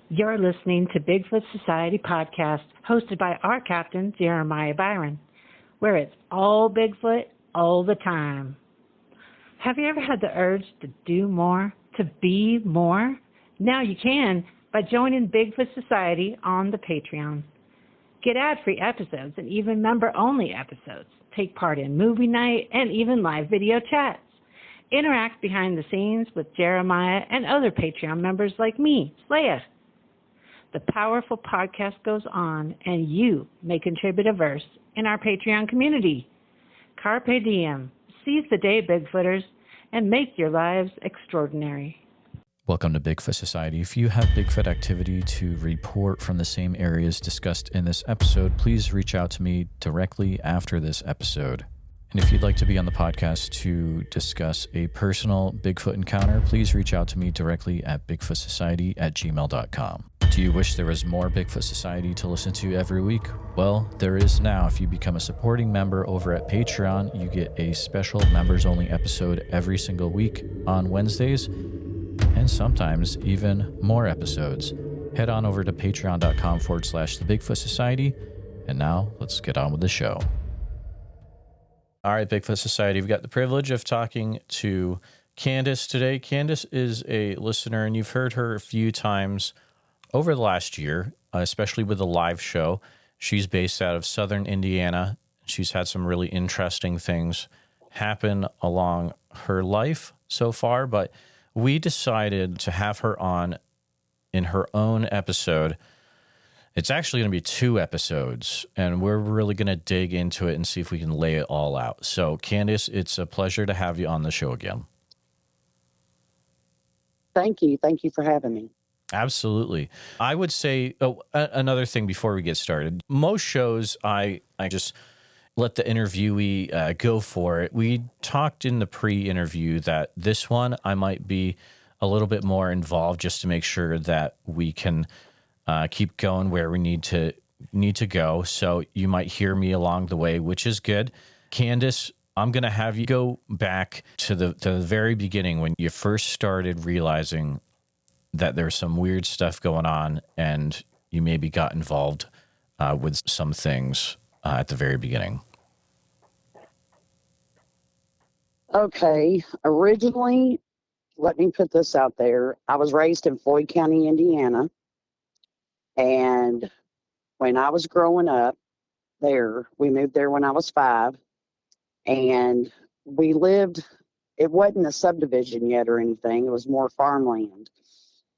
You're listening to Bigfoot Society podcast, hosted by our captain, Jeremiah Byron, where it's all Bigfoot all the time. Have you ever had the urge to do more, to be more? Now you can by joining Bigfoot Society on the Patreon. Get ad-free episodes and even member-only episodes. Take part in movie night and even live video chats. Interact behind the scenes with Jeremiah and other Patreon members like me, Leia. The powerful podcast goes on, and you may contribute a verse in our Patreon community. Carpe diem. Seize the day, Bigfooters, and make your lives extraordinary. Welcome to Bigfoot Society. If you have Bigfoot activity to report from the same areas discussed in this episode, please reach out to me directly after this episode. And if you'd like to be on the podcast to discuss a personal Bigfoot encounter, please reach out to me directly at bigfootsociety@gmail.com. Do you wish there was more Bigfoot Society to listen to every week? Well, there is now. If you become a supporting member over at Patreon, you get a special members-only episode every single week on Wednesdays, and sometimes even more episodes. Head on over to patreon.com/The Bigfoot Society. And now let's get on with the show. All right, Bigfoot Society, we've got the privilege of talking to Candace today. Candace is a listener, and you've heard her a few times over the last year, especially with the live show. She's based out of southern Indiana. She's had some really interesting things happen along her life so far, but we decided to have her on in her own episode. It's actually going to be 2 episodes, and we're really going to dig into it and see if we can lay it all out. So, Candace, it's a pleasure to have you on the show again. Thank you. Thank you for having me. Absolutely. I would say, another thing before we get started. Most shows, I just let the interviewee go for it. We talked in the pre-interview that this one I might be a little bit more involved just to make sure that we can keep going where we need to go. So you might hear me along the way, which is good. Candace, I'm going to have you go back to the very beginning when you first started realizing that there's some weird stuff going on and you maybe got involved with some things at the very beginning. Okay. Originally, let me put this out there. I was raised in Floyd County, Indiana. And when I was growing up there, we moved there when I was 5. And we lived, it wasn't a subdivision yet or anything. It was more farmland.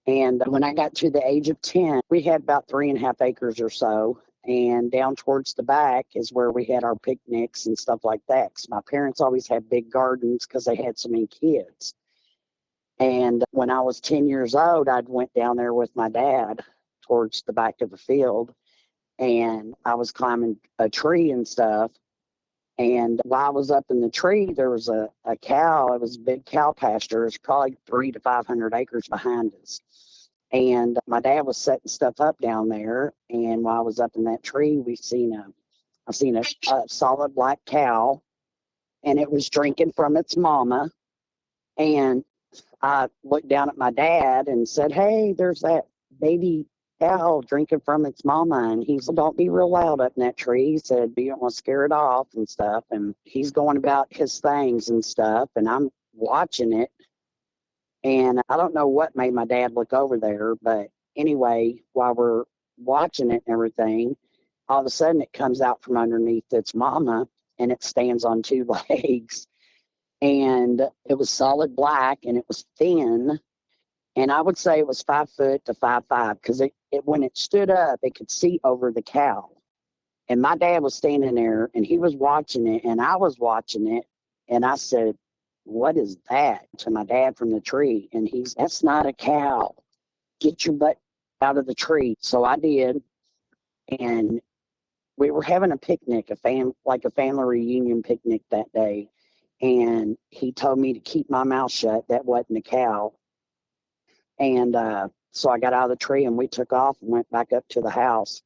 And when I got to the age of 10, we had about 3.5 acres or so. And down towards the back is where we had our picnics and stuff like that. 'Cause my parents always had big gardens because they had so many kids. And when I was 10 years old, I went down there with my dad towards the back of the field, and I was climbing a tree and stuff. And while I was up in the tree, there was a cow. It was a big cow pasture. It's probably 300 to 500 acres behind us. And my dad was setting stuff up down there. And while I was up in that tree, I seen a solid black cow, and it was drinking from its mama. And I looked down at my dad and said, "Hey, there's that baby cow drinking from its mama." And he said, "Don't be real loud up in that tree." He said, "You don't want to scare it off and stuff." And he's going about his things and stuff, and I'm watching it. And I don't know what made my dad look over there, but anyway, while we're watching it and everything, all of a sudden it comes out from underneath its mama, and it stands on 2 legs. And it was solid black, and it was thin. And I would say it was 5 foot to 5'5", because when it stood up, it could see over the cow. And my dad was standing there, and he was watching it, and I was watching it. And I said, "What is that?" to my dad from the tree. And "That's not a cow. Get your butt out of the tree." So I did. And we were having a picnic, a family reunion picnic that day. And he told me to keep my mouth shut. That wasn't a cow. And so I got out of the tree, and we took off and went back up to the house.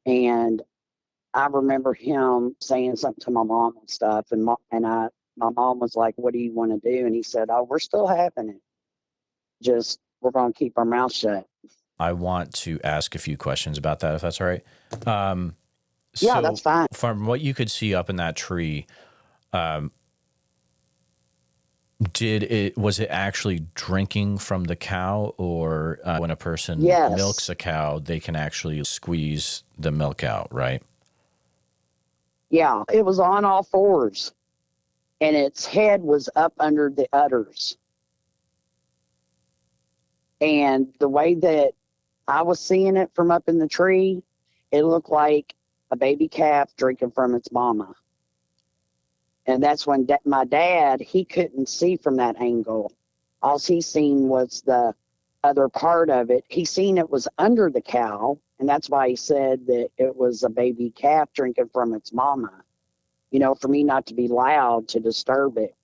And I remember him saying something to my mom and stuff. And my mom was like, "What do you want to do?" And he said, "Oh, we're still having it. We're going to keep our mouth shut." I want to ask a few questions about that, if that's all right. Yeah, that's fine. From what you could see up in that tree, was it actually drinking from the cow, or when a person milks a cow, they can actually squeeze the milk out, right? Yeah, it was on all fours, and its head was up under the udders. And the way that I was seeing it from up in the tree, it looked like a baby calf drinking from its mama. And that's when my dad, he couldn't see from that angle. All he seen was the other part of it. He seen it was under the cow, and that's why he said that it was a baby calf drinking from its mama, for me not to be loud to disturb it.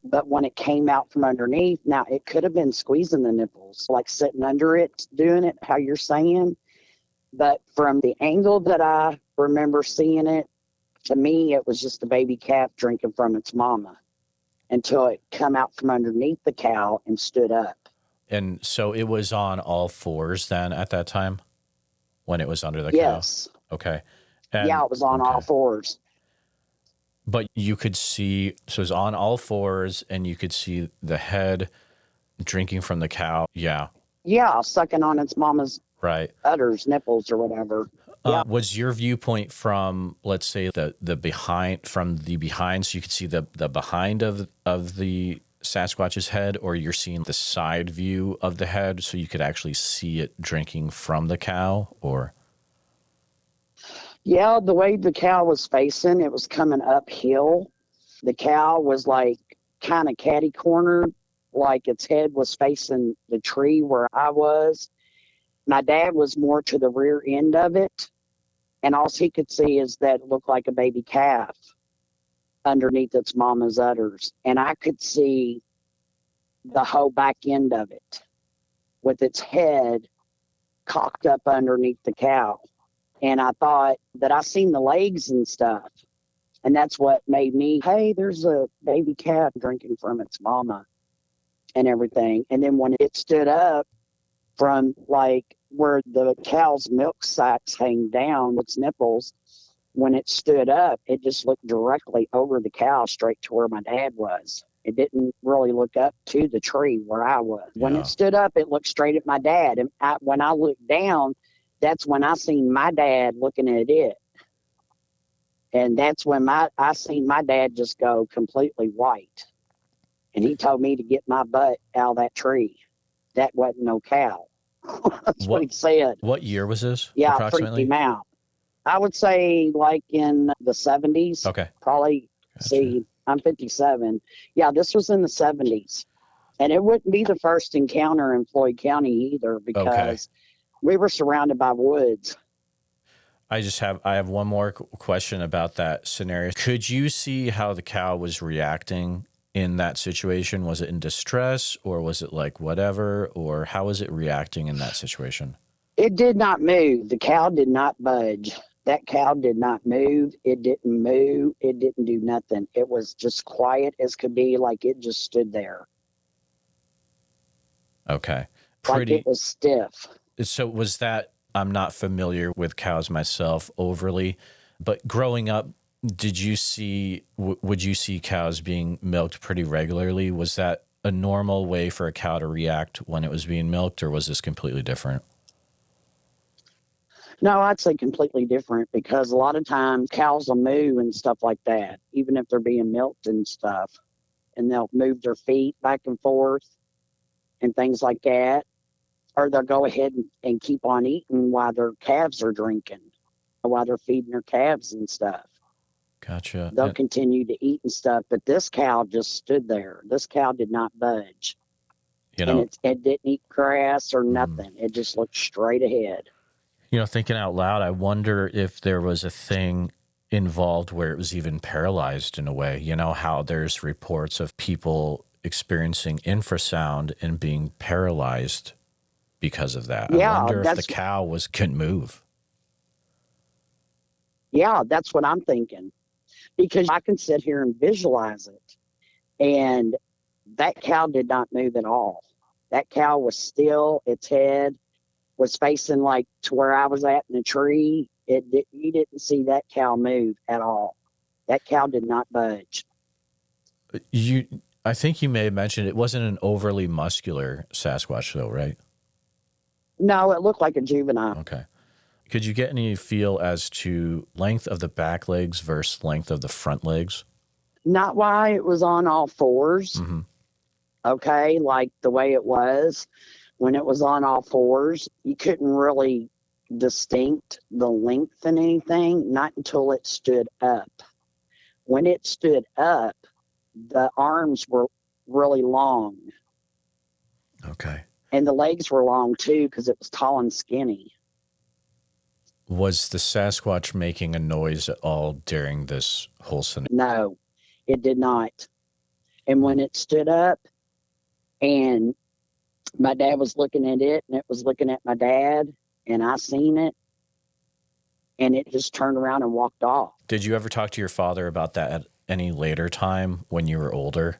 But when it came out from underneath, now it could have been squeezing the nipples, like sitting under it, doing it, how you're saying. But from the angle that I remember seeing it, to me, it was just a baby calf drinking from its mama until it come out from underneath the cow and stood up. And so it was on all fours then at that time when it was under the cow? Yes. Okay. Yeah, it was on all fours. But you could see, so it was on all fours, and you could see the head drinking from the cow. Yeah. Yeah, sucking on its mama's udders, nipples, or whatever. Was your viewpoint from, let's say, the behind, so you could see the behind of the Sasquatch's head, or you're seeing the side view of the head so you could actually see it drinking from the cow, or? Yeah, the way the cow was facing, it was coming uphill. The cow was like kind of catty cornered, like its head was facing the tree where I was. My dad was more to the rear end of it. And all he could see is that it looked like a baby calf underneath its mama's udders. And I could see the whole back end of it with its head cocked up underneath the cow. And I thought that I seen the legs and stuff. And that's what made me, hey, there's a baby calf drinking from its mama and everything. And then when it stood up from like where the cow's milk sacs hang down, its nipples, when it stood up, it just looked directly over the cow straight to where my dad was. It didn't really look up to the tree where I was. When it stood up, it looked straight at my dad. And when I looked down, that's when I seen my dad looking at it. And that's when I seen my dad just go completely white. And he told me to get my butt out of that tree. That wasn't no cow. That's what he said. What year was this? Yeah, approximately? freaked him out. I would say like in the 70s. Okay. Probably, gotcha. See, I'm 57. Yeah, this was in the 70s. And it wouldn't be the first encounter in Floyd County either, because we were surrounded by woods. I have one more question about that scenario. Could you see how the cow was reacting in that situation? Was it in distress, or was it like whatever, or how was it reacting in that situation? It did not move. The cow did not budge. That cow did not move. It didn't move. It didn't do nothing. It was just quiet as could be, like it just stood there. Okay. Like it was stiff. So was that, I'm not familiar with cows myself overly, but growing up, would you see cows being milked pretty regularly? Was that a normal way for a cow to react when it was being milked, or was this completely different? No, I'd say completely different, because a lot of times cows will moo and stuff like that, even if they're being milked and stuff, and they'll move their feet back and forth and things like that. Or they'll go ahead and keep on eating while their calves are drinking, while they're feeding their calves and stuff. Gotcha. They'll continue to eat and stuff, but this cow just stood there. This cow did not budge. And it didn't eat grass or nothing. It just looked straight ahead. Thinking out loud, I wonder if there was a thing involved where it was even paralyzed in a way. How there's reports of people experiencing infrasound and being paralyzed because of that. Yeah, I wonder if the cow couldn't move. Yeah, that's what I'm thinking. Because I can sit here and visualize it. And that cow did not move at all. That cow was still, its head was facing like to where I was at in the tree, you didn't see that cow move at all. That cow did not budge. I think you may have mentioned it wasn't an overly muscular Sasquatch though, right? No, it looked like a juvenile. Okay. Could you get any feel as to length of the back legs versus length of the front legs? Not why it was on all fours. Mm-hmm. Okay, like the way it was when it was on all fours, you couldn't really distinct the length and anything, not until it stood up. When it stood up, the arms were really long. Okay. And the legs were long too because it was tall and skinny. Was the Sasquatch making a noise at all during this whole scenario? No, it did not. And when it stood up and my dad was looking at it and it was looking at my dad and I seen it and it just turned around and walked off. Did you ever talk to your father about that at any later time when you were older?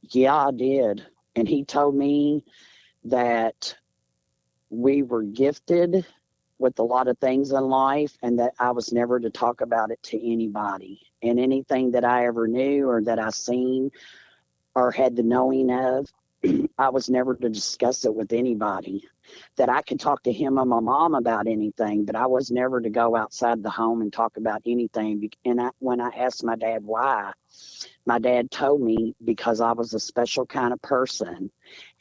Yeah, I did. And he told me that we were gifted with a lot of things in life and that I was never to talk about it to anybody. And anything that I ever knew or that I seen or had the knowing of, I was never to discuss it with anybody. That I could talk to him or my mom about anything, but I was never to go outside the home and talk about anything. And when I asked my dad why, my dad told me because I was a special kind of person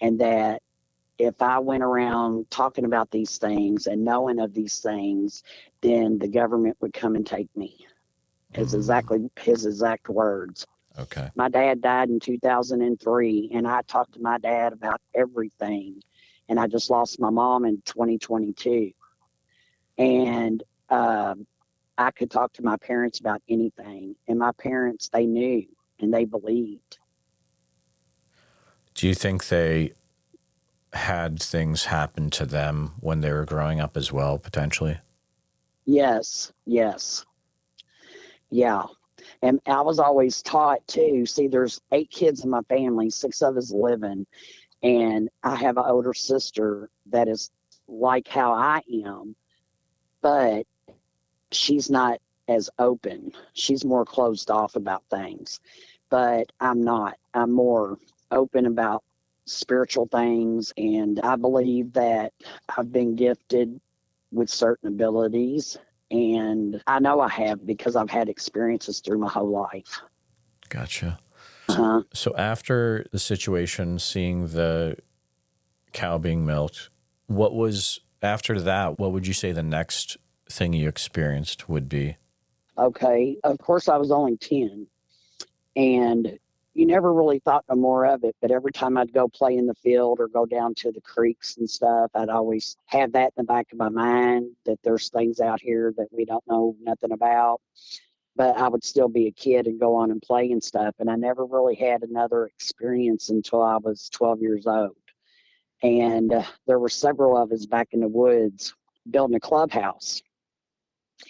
and that if I went around talking about these things and knowing of these things, then the government would come and take me. Is exactly his exact words. Okay. My dad died in 2003, and I talked to my dad about everything. And I just lost my mom in 2022. And I could talk to my parents about anything. And my parents, they knew and they believed. Do you think they had things happen to them when they were growing up as well, potentially? Yes, yes. Yeah. And I was always taught too. See, there's 8 kids in my family, 6 of us living. And I have an older sister that is like how I am, but she's not as open. She's more closed off about things. But I'm not. I'm more open about spiritual things. And I believe that I've been gifted with certain abilities. And I know I have because I've had experiences through my whole life. Gotcha. Uh-huh. So after the situation, seeing the cow being milked, what was after that? What would you say the next thing you experienced would be? Okay. Of course, I was only 10. And you never really thought no more of it. But every time I'd go play in the field or go down to the creeks and stuff, I'd always have that in the back of my mind that there's things out here that we don't know nothing about. But I would still be a kid and go on and play and stuff. And I never really had another experience until I was 12 years old. And there were several of us back in the woods building a clubhouse.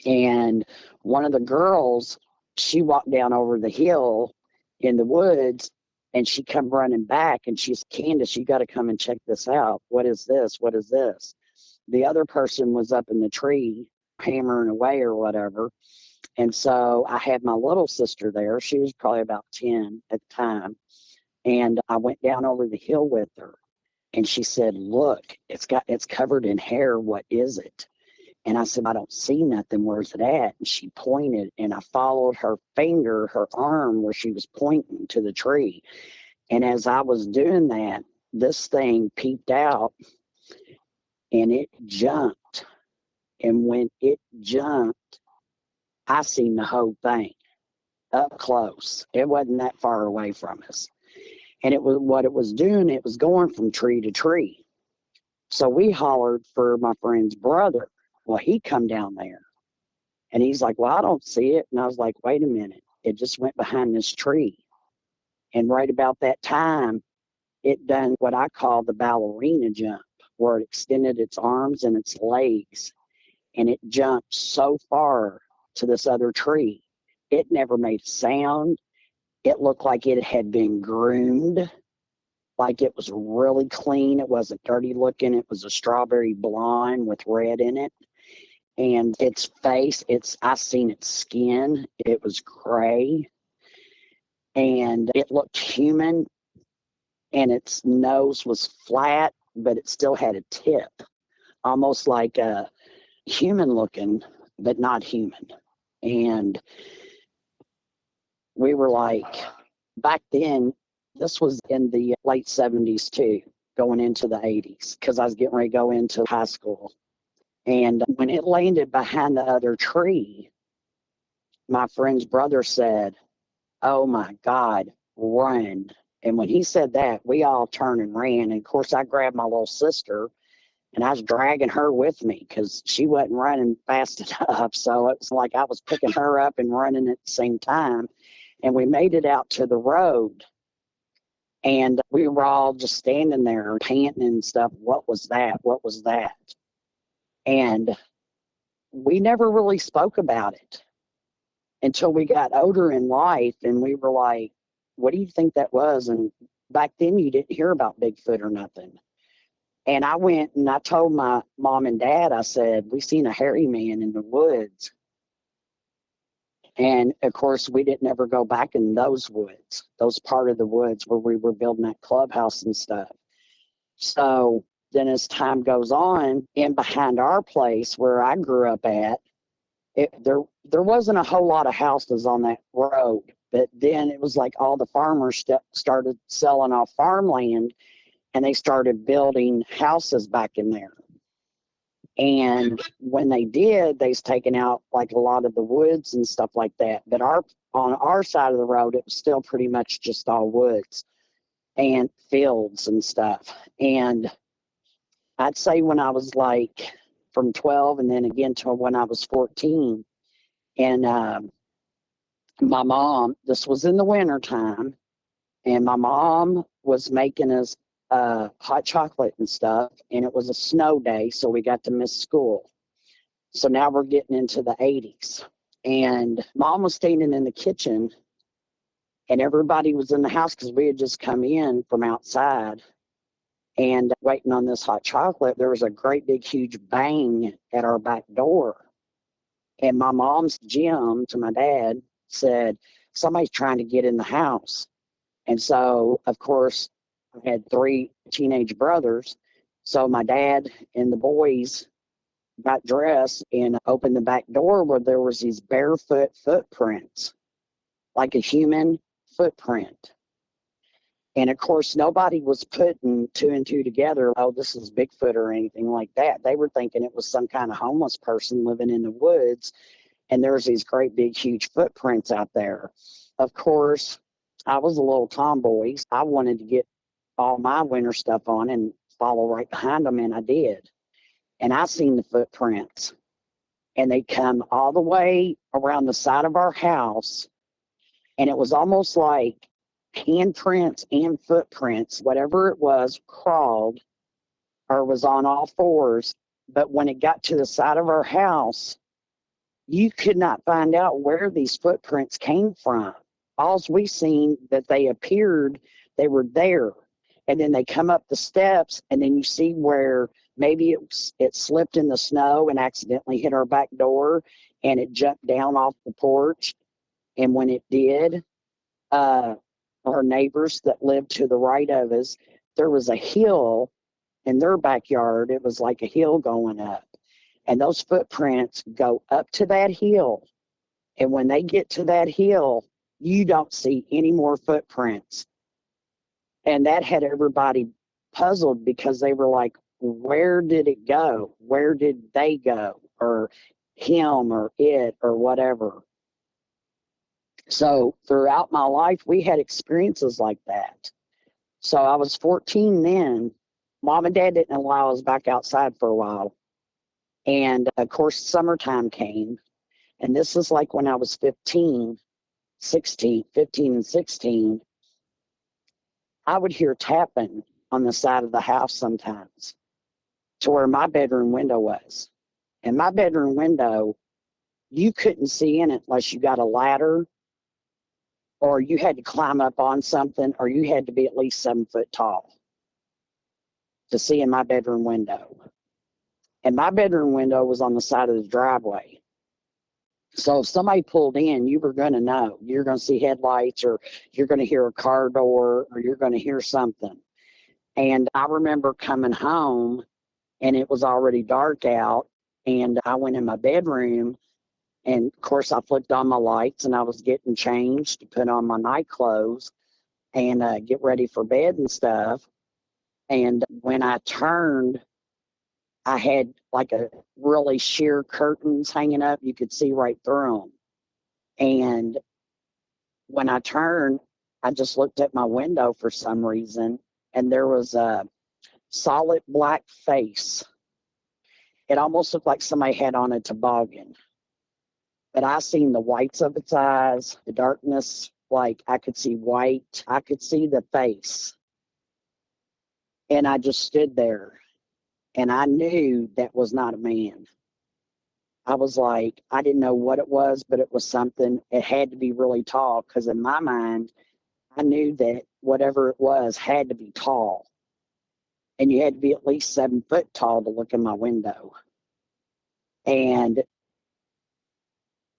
And one of the girls, she walked down over the hill in the woods and she come running back and she's, Candace, you got to come and check this out. What is this? What is this? The other person was up in the tree hammering away or whatever. And so I had my little sister there. She was probably about 10 at the time. And I went down over the hill with her. And she said, look, it's covered in hair. What is it? And I said, I don't see nothing. Where's it at? And she pointed, and I followed her finger, her arm, where she was pointing to the tree. And as I was doing that, this thing peeped out, and it jumped. And when it jumped, I seen the whole thing up close. It wasn't that far away from us. And it was what it was doing, it was going from tree to tree. So we hollered for my friend's brother. Well, he come down there. And he's like, well, I don't see it. And I was like, wait a minute. It just went behind this tree. And right about that time, it done what I call the ballerina jump, where it extended its arms and its legs. And it jumped so far to this other tree. It never made a sound. It looked like it had been groomed Like it was really clean. It wasn't dirty looking. It was a strawberry blonde with red in it. And its face, I seen its skin. It was gray. And it looked human. And its nose was flat, but it still had a tip. Almost like a human looking, but not human. And we were like, back then, this was in the late 70s too, going into the 80s, because I was getting ready to go into high school. And when it landed behind the other tree, my friend's brother said, "Oh my God, run." And when he said that, we all turned and ran. And of course, I grabbed my little sister and I was dragging her with me because she wasn't running fast enough. So it was like I was picking her up and running at the same time. And we made it out to the road. And we were all just standing there panting and stuff. What was that? What was that? And we never really spoke about it until we got older in life. And we were like, what do you think that was? And back then you didn't hear about Bigfoot or nothing. And I went and I told my mom and dad, I said, we seen a hairy man in the woods. And of course, we didn't ever go back in those woods, those part of the woods where we were building that clubhouse and stuff. So then as time goes on, in behind our place where I grew up at, there wasn't a whole lot of houses on that road. But then it was like all the farmers started selling off farmland and they started building houses back in there. And when they did, they's taken out like a lot of the woods and stuff like that. But on our side of the road, it was still pretty much just all woods and fields and stuff. And I'd say when I was like from 12 and then again to when I was 14, and my mom, this was in the winter time, and my mom was making us hot chocolate and stuff, and it was a snow day, so we got to miss school. So now we're getting into the 80s, and Mom was standing in the kitchen, and everybody was in the house because we had just come in from outside and waiting on this hot chocolate. There was a great big huge bang at our back door, and my mom's Jim to my dad said, somebody's trying to get in the house. And so, of course, I had 3 teenage brothers. So my dad and the boys got dressed and opened the back door where there was these barefoot footprints, like a human footprint. And of course, nobody was putting 2 and 2 together, oh, this is Bigfoot or anything like that. They were thinking it was some kind of homeless person living in the woods. And there's these great big huge footprints out there. Of course, I was a little tomboy. I wanted to get all my winter stuff on and follow right behind them, and I did. And I seen the footprints, and they come all the way around the side of our house, and it was almost like handprints and footprints, whatever it was, crawled or was on all fours. But when it got to the side of our house, you could not find out where these footprints came from. All we seen that they appeared, they were there. And then they come up the steps, and then you see where maybe it slipped in the snow and accidentally hit our back door, and it jumped down off the porch. And when it did, our neighbors that lived to the right of us, there was a hill in their backyard. It was like a hill going up. And those footprints go up to that hill. And when they get to that hill, you don't see any more footprints. And that had everybody puzzled because they were like, where did it go? Where did they go? Or him or it or whatever. So throughout my life, we had experiences like that. So I was 14 then. Mom and Dad didn't allow us back outside for a while. And of course, summertime came. And this is like when I was 15 and 16. I would hear tapping on the side of the house sometimes to where my bedroom window was. And my bedroom window, you couldn't see in it unless you got a ladder or you had to climb up on something, or you had to be at least 7 foot tall to see in my bedroom window. And my bedroom window was on the side of the driveway. So if somebody pulled in, you were going to know. You're going to see headlights, or you're going to hear a car door, or you're going to hear something. And I remember coming home, and it was already dark out, and I went in my bedroom, and of course I flipped on my lights, and I was getting changed to put on my night clothes and get ready for bed and stuff. And when I turned, I had like a really sheer curtains hanging up. You could see right through them. And when I turned, I just looked at my window for some reason, and there was a solid black face. It almost looked like somebody had on a toboggan. But I seen the whites of its eyes, the darkness, like I could see white. I could see the face. And I just stood there, and I knew that was not a man. I was like, I didn't know what it was, but it was something. It had to be really tall, because in my mind, I knew that whatever it was had to be tall. And you had to be at least 7 foot tall to look in my window. And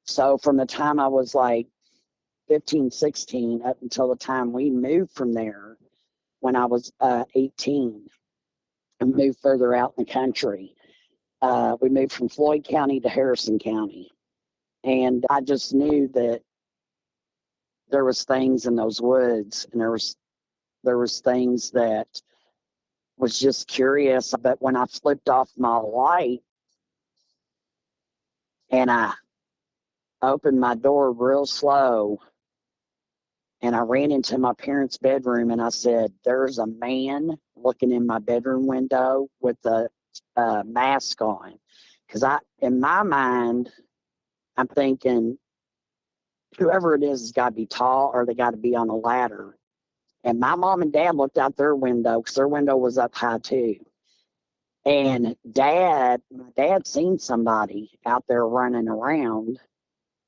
so from the time I was like 15, 16, up until the time we moved from there, when I was 18, and moved further out in the country, we moved from Floyd County to Harrison County. And I just knew that there was things in those woods, and there was things that was just curious. But when I flipped off my light and I opened my door real slow, and I ran into my parents' bedroom, and I said, there's a man looking in my bedroom window with a mask on. Because in my mind, I'm thinking, whoever it is has got to be tall, or they got to be on a ladder. And my mom and dad looked out their window, because their window was up high too. And my dad seen somebody out there running around,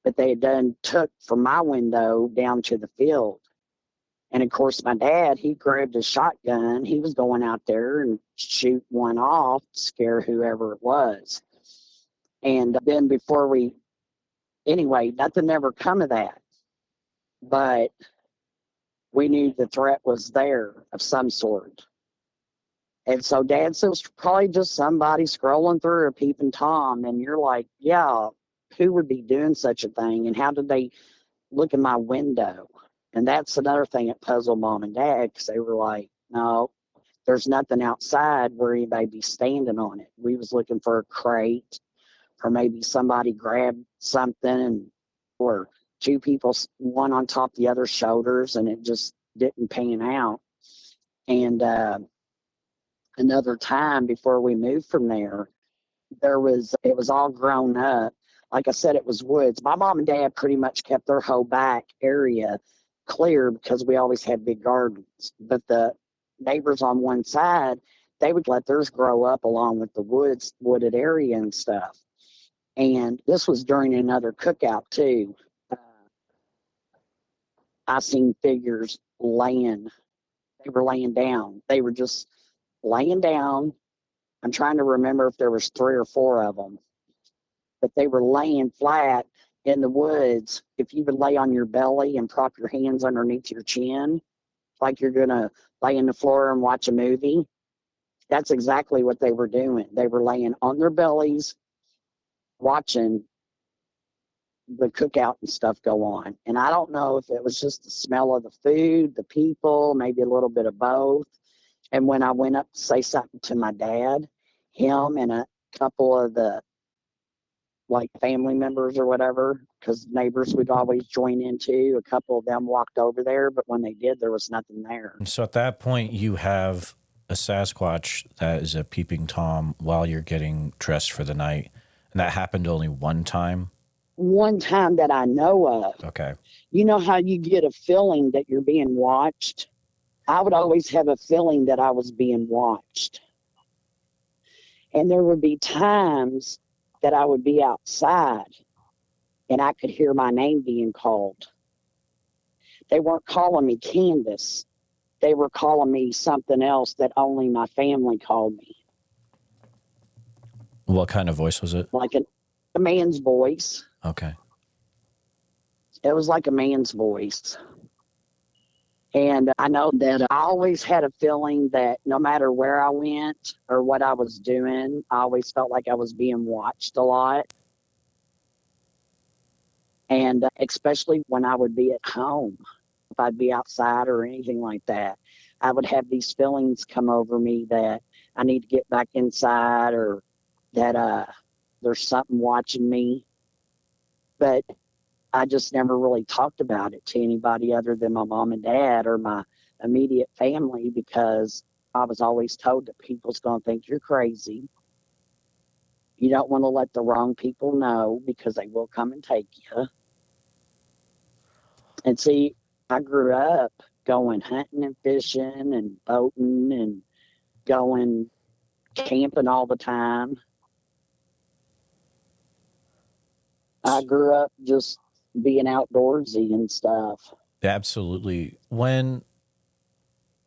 but they had took from my window down to the field. And of course, my dad, he grabbed a shotgun. He was going out there and shoot one off to scare whoever it was. And then anyway, nothing ever come of that. But we knew the threat was there of some sort. And so Dad said it was probably just somebody scrolling through a peeping Tom. And you're like, yeah, who would be doing such a thing? And how did they look in my window? And that's another thing that puzzled Mom and Dad, because they were like, no, there's nothing outside where anybody be standing on it. We was looking for a crate, or maybe somebody grabbed something, or two people, one on top of the other's shoulders, and it just didn't pan out. And another time before we moved from there, it was all grown up. Like I said, it was woods. My mom and dad pretty much kept their whole back area clear, because we always had big gardens. But the neighbors on one side, they would let theirs grow up along with the wooded area and stuff. And this was during another cookout too. I seen figures laying. They were laying down. They were just laying down. I'm trying to remember if there was 3 or 4 of them, but they were laying flat in the woods. If you would lay on your belly and prop your hands underneath your chin, like you're going to lay in the floor and watch a movie, that's exactly what they were doing. They were laying on their bellies, watching the cookout and stuff go on. And I don't know if it was just the smell of the food, the people, maybe a little bit of both. And when I went up to say something to my dad, him and a couple of the family members or whatever, because neighbors would always join in too, a couple of them walked over there, but when they did, there was nothing there. So at that point, you have a Sasquatch that is a peeping Tom while you're getting dressed for the night. And that happened only one time? One time that I know of. Okay. You know how you get a feeling that you're being watched? I would always have a feeling that I was being watched. And there would be times that I would be outside and I could hear my name being called. They weren't calling me Candace. They were calling me something else that only my family called me. What kind of voice was it? Like a man's voice. Okay. It was like a man's voice. And I know that I always had a feeling that no matter where I went or what I was doing, I always felt like I was being watched a lot. And especially when I would be at home, if I'd be outside or anything like that, I would have these feelings come over me that I need to get back inside or that there's something watching me. But I just never really talked about it to anybody other than my mom and dad or my immediate family because I was always told that people's going to think you're crazy. You don't want to let the wrong people know because they will come and take you. And see, I grew up going hunting and fishing and boating and going camping all the time. I grew up just being outdoorsy and stuff. Absolutely.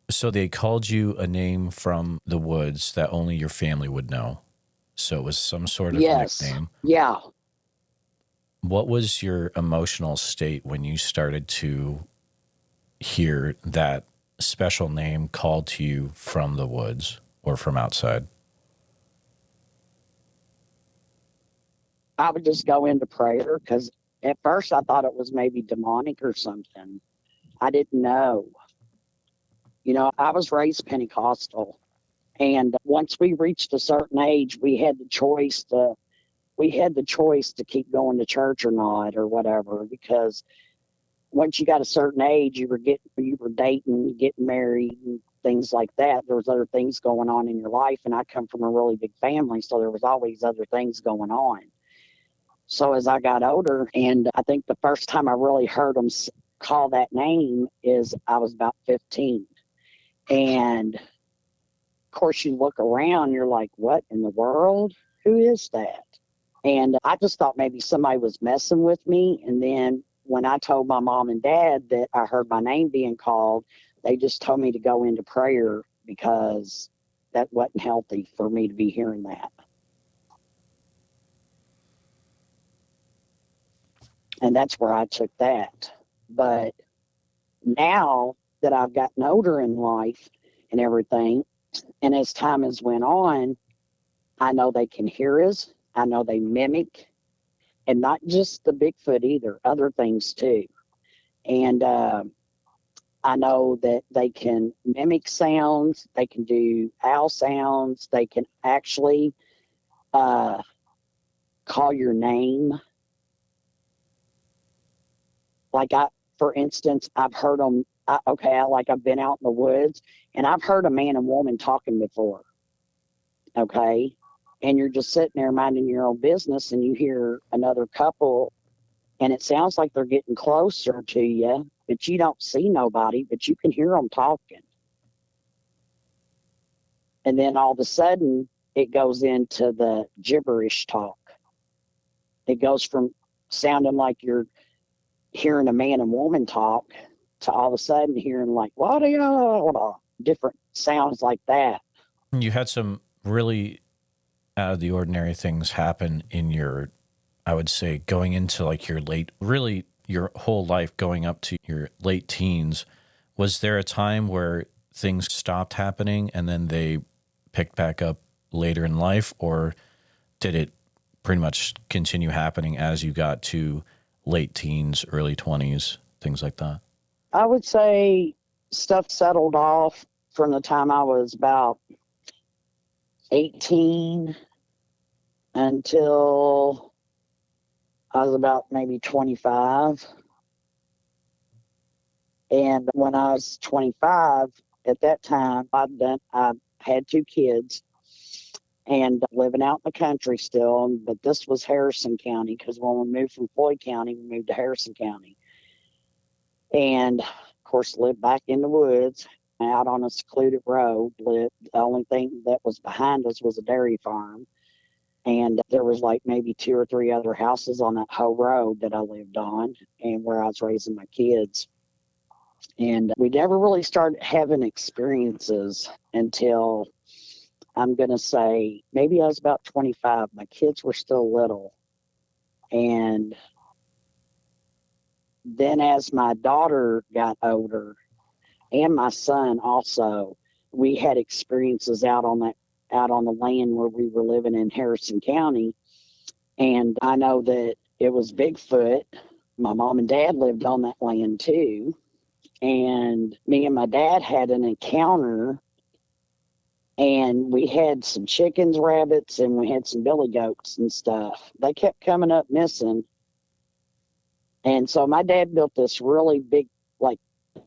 So they called you a name from the woods that only your family would know. So it was some sort of nickname. Yeah. What was your emotional state when you started to hear that special name called to you from the woods or from outside? I would just go into prayer because at first I thought it was maybe demonic or something. I didn't know. You know, I was raised Pentecostal. And once we reached a certain age, we had the choice to keep going to church or not or whatever because once you got a certain age you were dating, getting married and things like that. There was other things going on in your life, and I come from a really big family, so there was always other things going on. So as I got older, and I think the first time I really heard them call that name is I was about 15. And of course you look around, you're like, what in the world? Who is that? And I just thought maybe somebody was messing with me. And then when I told my mom and dad that I heard my name being called, they just told me to go into prayer because that wasn't healthy for me to be hearing that. And that's where I took that. But now that I've gotten older in life and everything, and as time has went on, I know they can hear us. I know they mimic, and not just the Bigfoot either, other things too. And I know that they can mimic sounds. They can do owl sounds. They can actually uh, call your name. Like for instance, I've heard them. I've been out in the woods and I've heard a man and woman talking before. Okay, and you're just sitting there minding your own business, and you hear another couple, and it sounds like they're getting closer to you, but you don't see nobody, but you can hear them talking. And then all of a sudden, it goes into the gibberish talk. It goes from sounding like you're hearing a man and woman talk to all of a sudden hearing like, what do you, different sounds like that. You had some really out of the ordinary things happen in your, I would say, going into like really your whole life going up to your late teens. Was there a time where things stopped happening and then they picked back up later in life, or did it pretty much continue happening as you got to late teens, early 20s, things like that? I would say stuff settled off from the time I was about 18 until I was about maybe 25. And when I was 25, at that time, I had 2 kids and living out in the country still. But this was Harrison County because when we moved from Floyd County, we moved to Harrison County. And of course, lived back in the woods out on a secluded road. The only thing that was behind us was a dairy farm. And there was like maybe 2 or 3 other houses on that whole road that I lived on and where I was raising my kids. And we never really started having experiences until, I'm going to say, maybe I was about 25. My kids were still little. And then as my daughter got older, and my son also, we had experiences out on the land where we were living in Harrison County. And I know that it was Bigfoot. My mom and dad lived on that land too. And me and my dad had an encounter, and we had some chickens, rabbits, and we had some billy goats and stuff. They kept coming up missing. And so my dad built this really big, like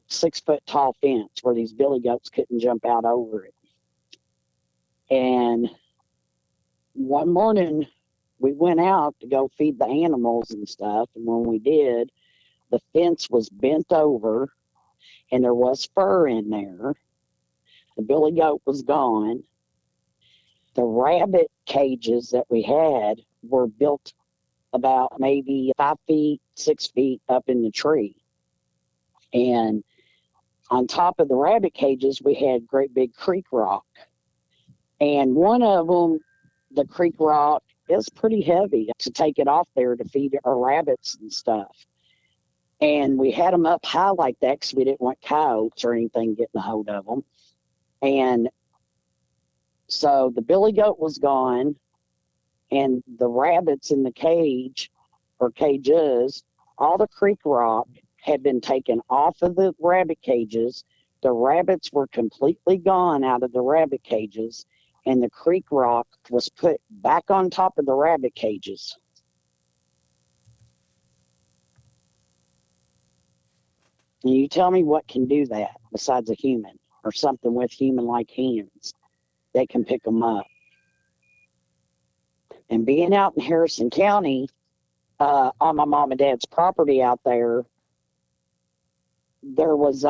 6-foot tall fence where these billy goats couldn't jump out over it. And one morning we went out to go feed the animals and stuff. And when we did, the fence was bent over and there was fur in there. The billy goat was gone. The rabbit cages that we had were built about maybe 5 feet, 6 feet up in the tree. And on top of the rabbit cages, we had great big creek rock. And one of them, the creek rock, is pretty heavy to take it off there to feed our rabbits and stuff. And we had them up high like that because we didn't want coyotes or anything getting a hold of them. And so the billy goat was gone, and the rabbits in the cage or cages, all the creek rock had been taken off of the rabbit cages. The rabbits were completely gone out of the rabbit cages, and the creek rock was put back on top of the rabbit cages. And you tell me what can do that besides a human or something with human-like hands that can pick them up. And being out in Harrison County, on my mom and dad's property out there, there was,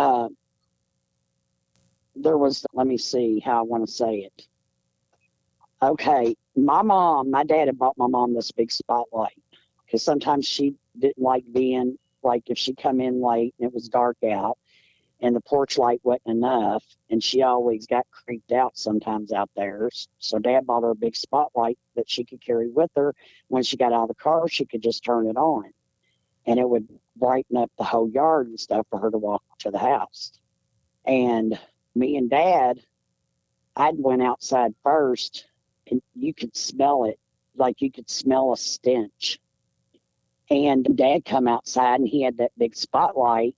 let me see how I want to say it. Okay, my dad had bought my mom this big spotlight because sometimes she didn't like being, like if she come in late and it was dark out and the porch light wasn't enough, and she always got creeped out sometimes out there. So dad bought her a big spotlight that she could carry with her. When she got out of the car, she could just turn it on, and it would brighten up the whole yard and stuff for her to walk to the house. And me and dad, I'd went outside first, and you could smell it, like you could smell a stench. And dad come outside, and he had that big spotlight,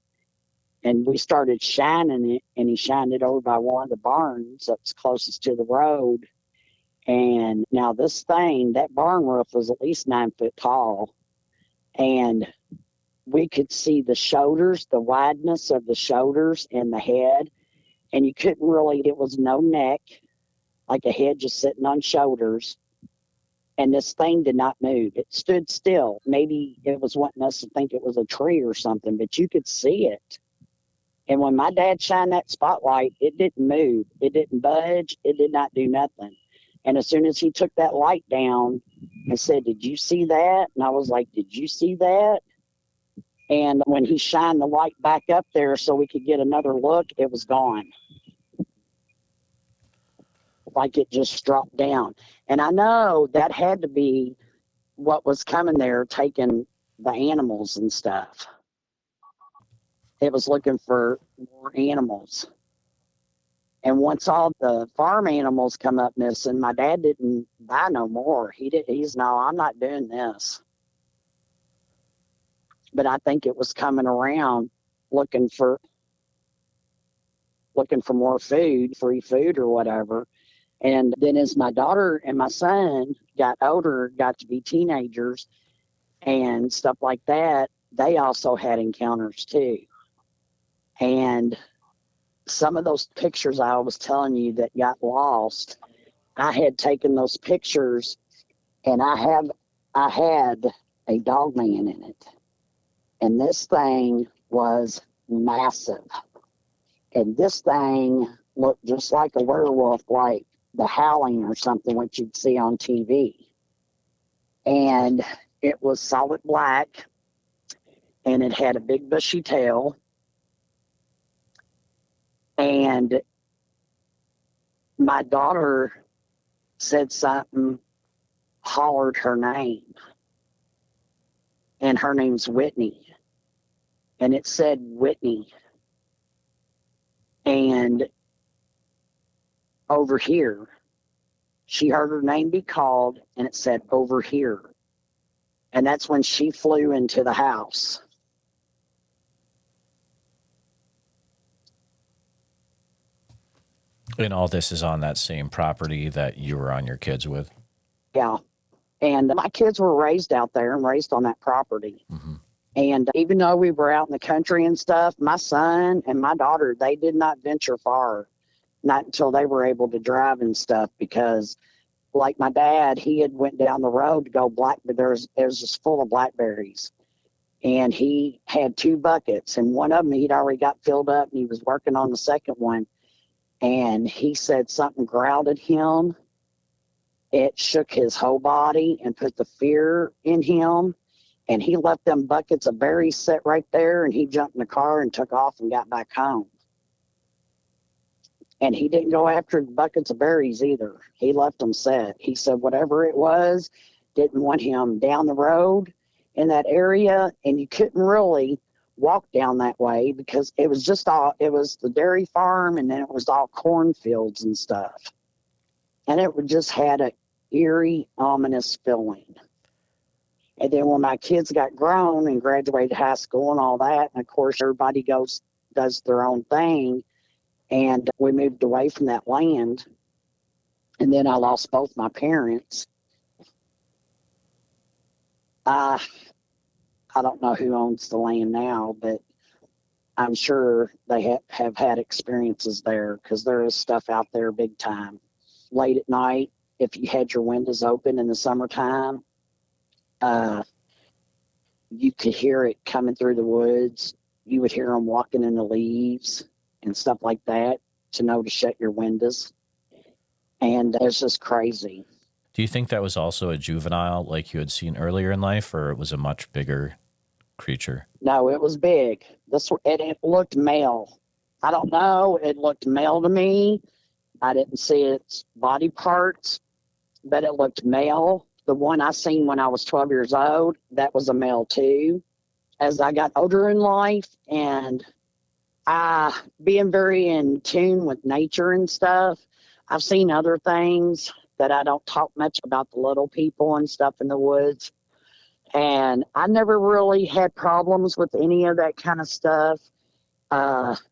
and we started shining it, and he shined it over by one of the barns that's closest to the road. And now this thing, that barn roof was at least 9 foot tall, and we could see the shoulders, the wideness of the shoulders and the head, and you couldn't really, it was no neck, like a head just sitting on shoulders. And this thing did not move. It stood still. Maybe it was wanting us to think it was a tree or something, but you could see it. And when my dad shined that spotlight, it didn't move. It didn't budge. It did not do nothing. And as soon as he took that light down and said, "Did you see that?" And I was like, "Did you see that?" And when he shined the light back up there so we could get another look, it was gone. Like it just dropped down. And I know that had to be what was coming there, taking the animals and stuff. It was looking for more animals. And once all the farm animals come up missing, my dad didn't buy no more. He's no, I'm not doing this. But I think it was coming around looking for more food, free food or whatever. And then as my daughter and my son got older, got to be teenagers and stuff like that, they also had encounters too. And some of those pictures I was telling you that got lost, I had taken those pictures, and I had a Dogman in it. And this thing was massive. And this thing looked just like a werewolf, like The Howling or something, which you'd see on TV. And it was solid black, and it had a big bushy tail, And my daughter said something, hollered her name, and her name's Whitney. And it said Whitney. And over here, she heard her name be called, and it said over here. And that's when she flew into the house. And all this is on that same property that you were on your kids with? Yeah. And my kids were raised out there and raised on that property. Mm-hmm. And even though we were out in the country and stuff, my son and my daughter, they did not venture far, not until they were able to drive and stuff, because like my dad, he had went down the road to go it was just full of blackberries. And he had 2 buckets, and one of them he'd already got filled up, and he was working on the second one. And he said something growled at him. It shook his whole body and put the fear in him. And he left them buckets of berries set right there, and he jumped in the car and took off and got back home. And he didn't go after the buckets of berries either. He left them set. He said whatever it was, didn't want him down the road in that area, and you couldn't really walk down that way because it was the dairy farm, and then it was all cornfields and stuff. And it just had an eerie, ominous feeling. And then when my kids got grown and graduated high school and all that, and of course everybody does their own thing, and we moved away from that land. And then I lost both my parents. I don't know who owns the land now, but I'm sure they have had experiences there, because there is stuff out there big time. Late at night, if you had your windows open in the summertime, you could hear it coming through the woods. You would hear them walking in the leaves and stuff like that to know to shut your windows. And it's just crazy. Do you think that was also a juvenile like you had seen earlier in life, or it was a much bigger creature? No, it was big. It looked male. I don't know. It looked male to me. I didn't see its body parts, but it looked male. The one I seen when I was 12 years old, that was a male too. As I got older in life and being very in tune with nature and stuff, I've seen other things that I don't talk much about, the little people and stuff in the woods. And I never really had problems with any of that kind of stuff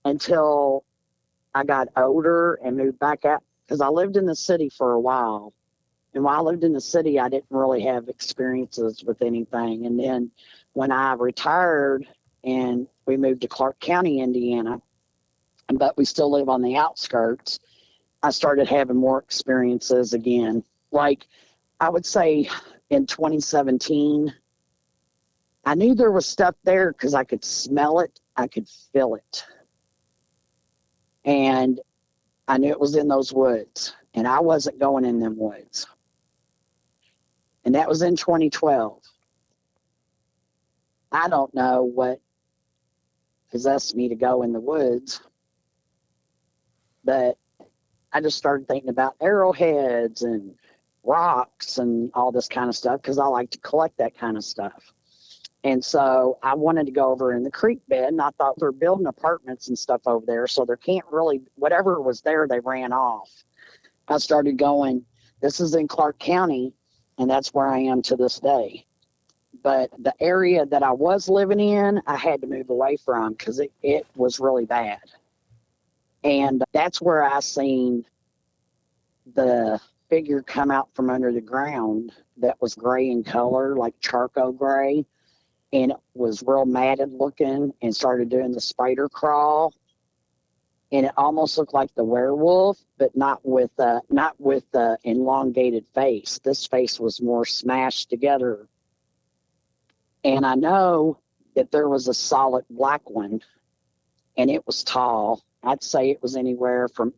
until I got older and moved back out, because I lived in the city for a while. And while I lived in the city, I didn't really have experiences with anything. And then when I retired and we moved to Clark County, Indiana, but we still live on the outskirts, I started having more experiences again. Like I would say in 2017, I knew there was stuff there because I could smell it. I could feel it. And I knew it was in those woods, and I wasn't going in them woods. And that was in 2012. I don't know what possessed me to go in the woods, but I just started thinking about arrowheads and rocks and all this kind of stuff, because I like to collect that kind of stuff. And so I wanted to go over in the creek bed, and I thought they're building apartments and stuff over there, so there can't really, whatever was there, they ran off. I started going, this is in Clark County, and that's where I am to this day. But the area that I was living in, I had to move away from because it was really bad. And that's where I seen the figure come out from under the ground that was gray in color, like charcoal gray. And it was real matted looking and started doing the spider crawl. And it almost looked like the werewolf, but not with the elongated face. This face was more smashed together. And I know that there was a solid black one, and it was tall. I'd say it was anywhere from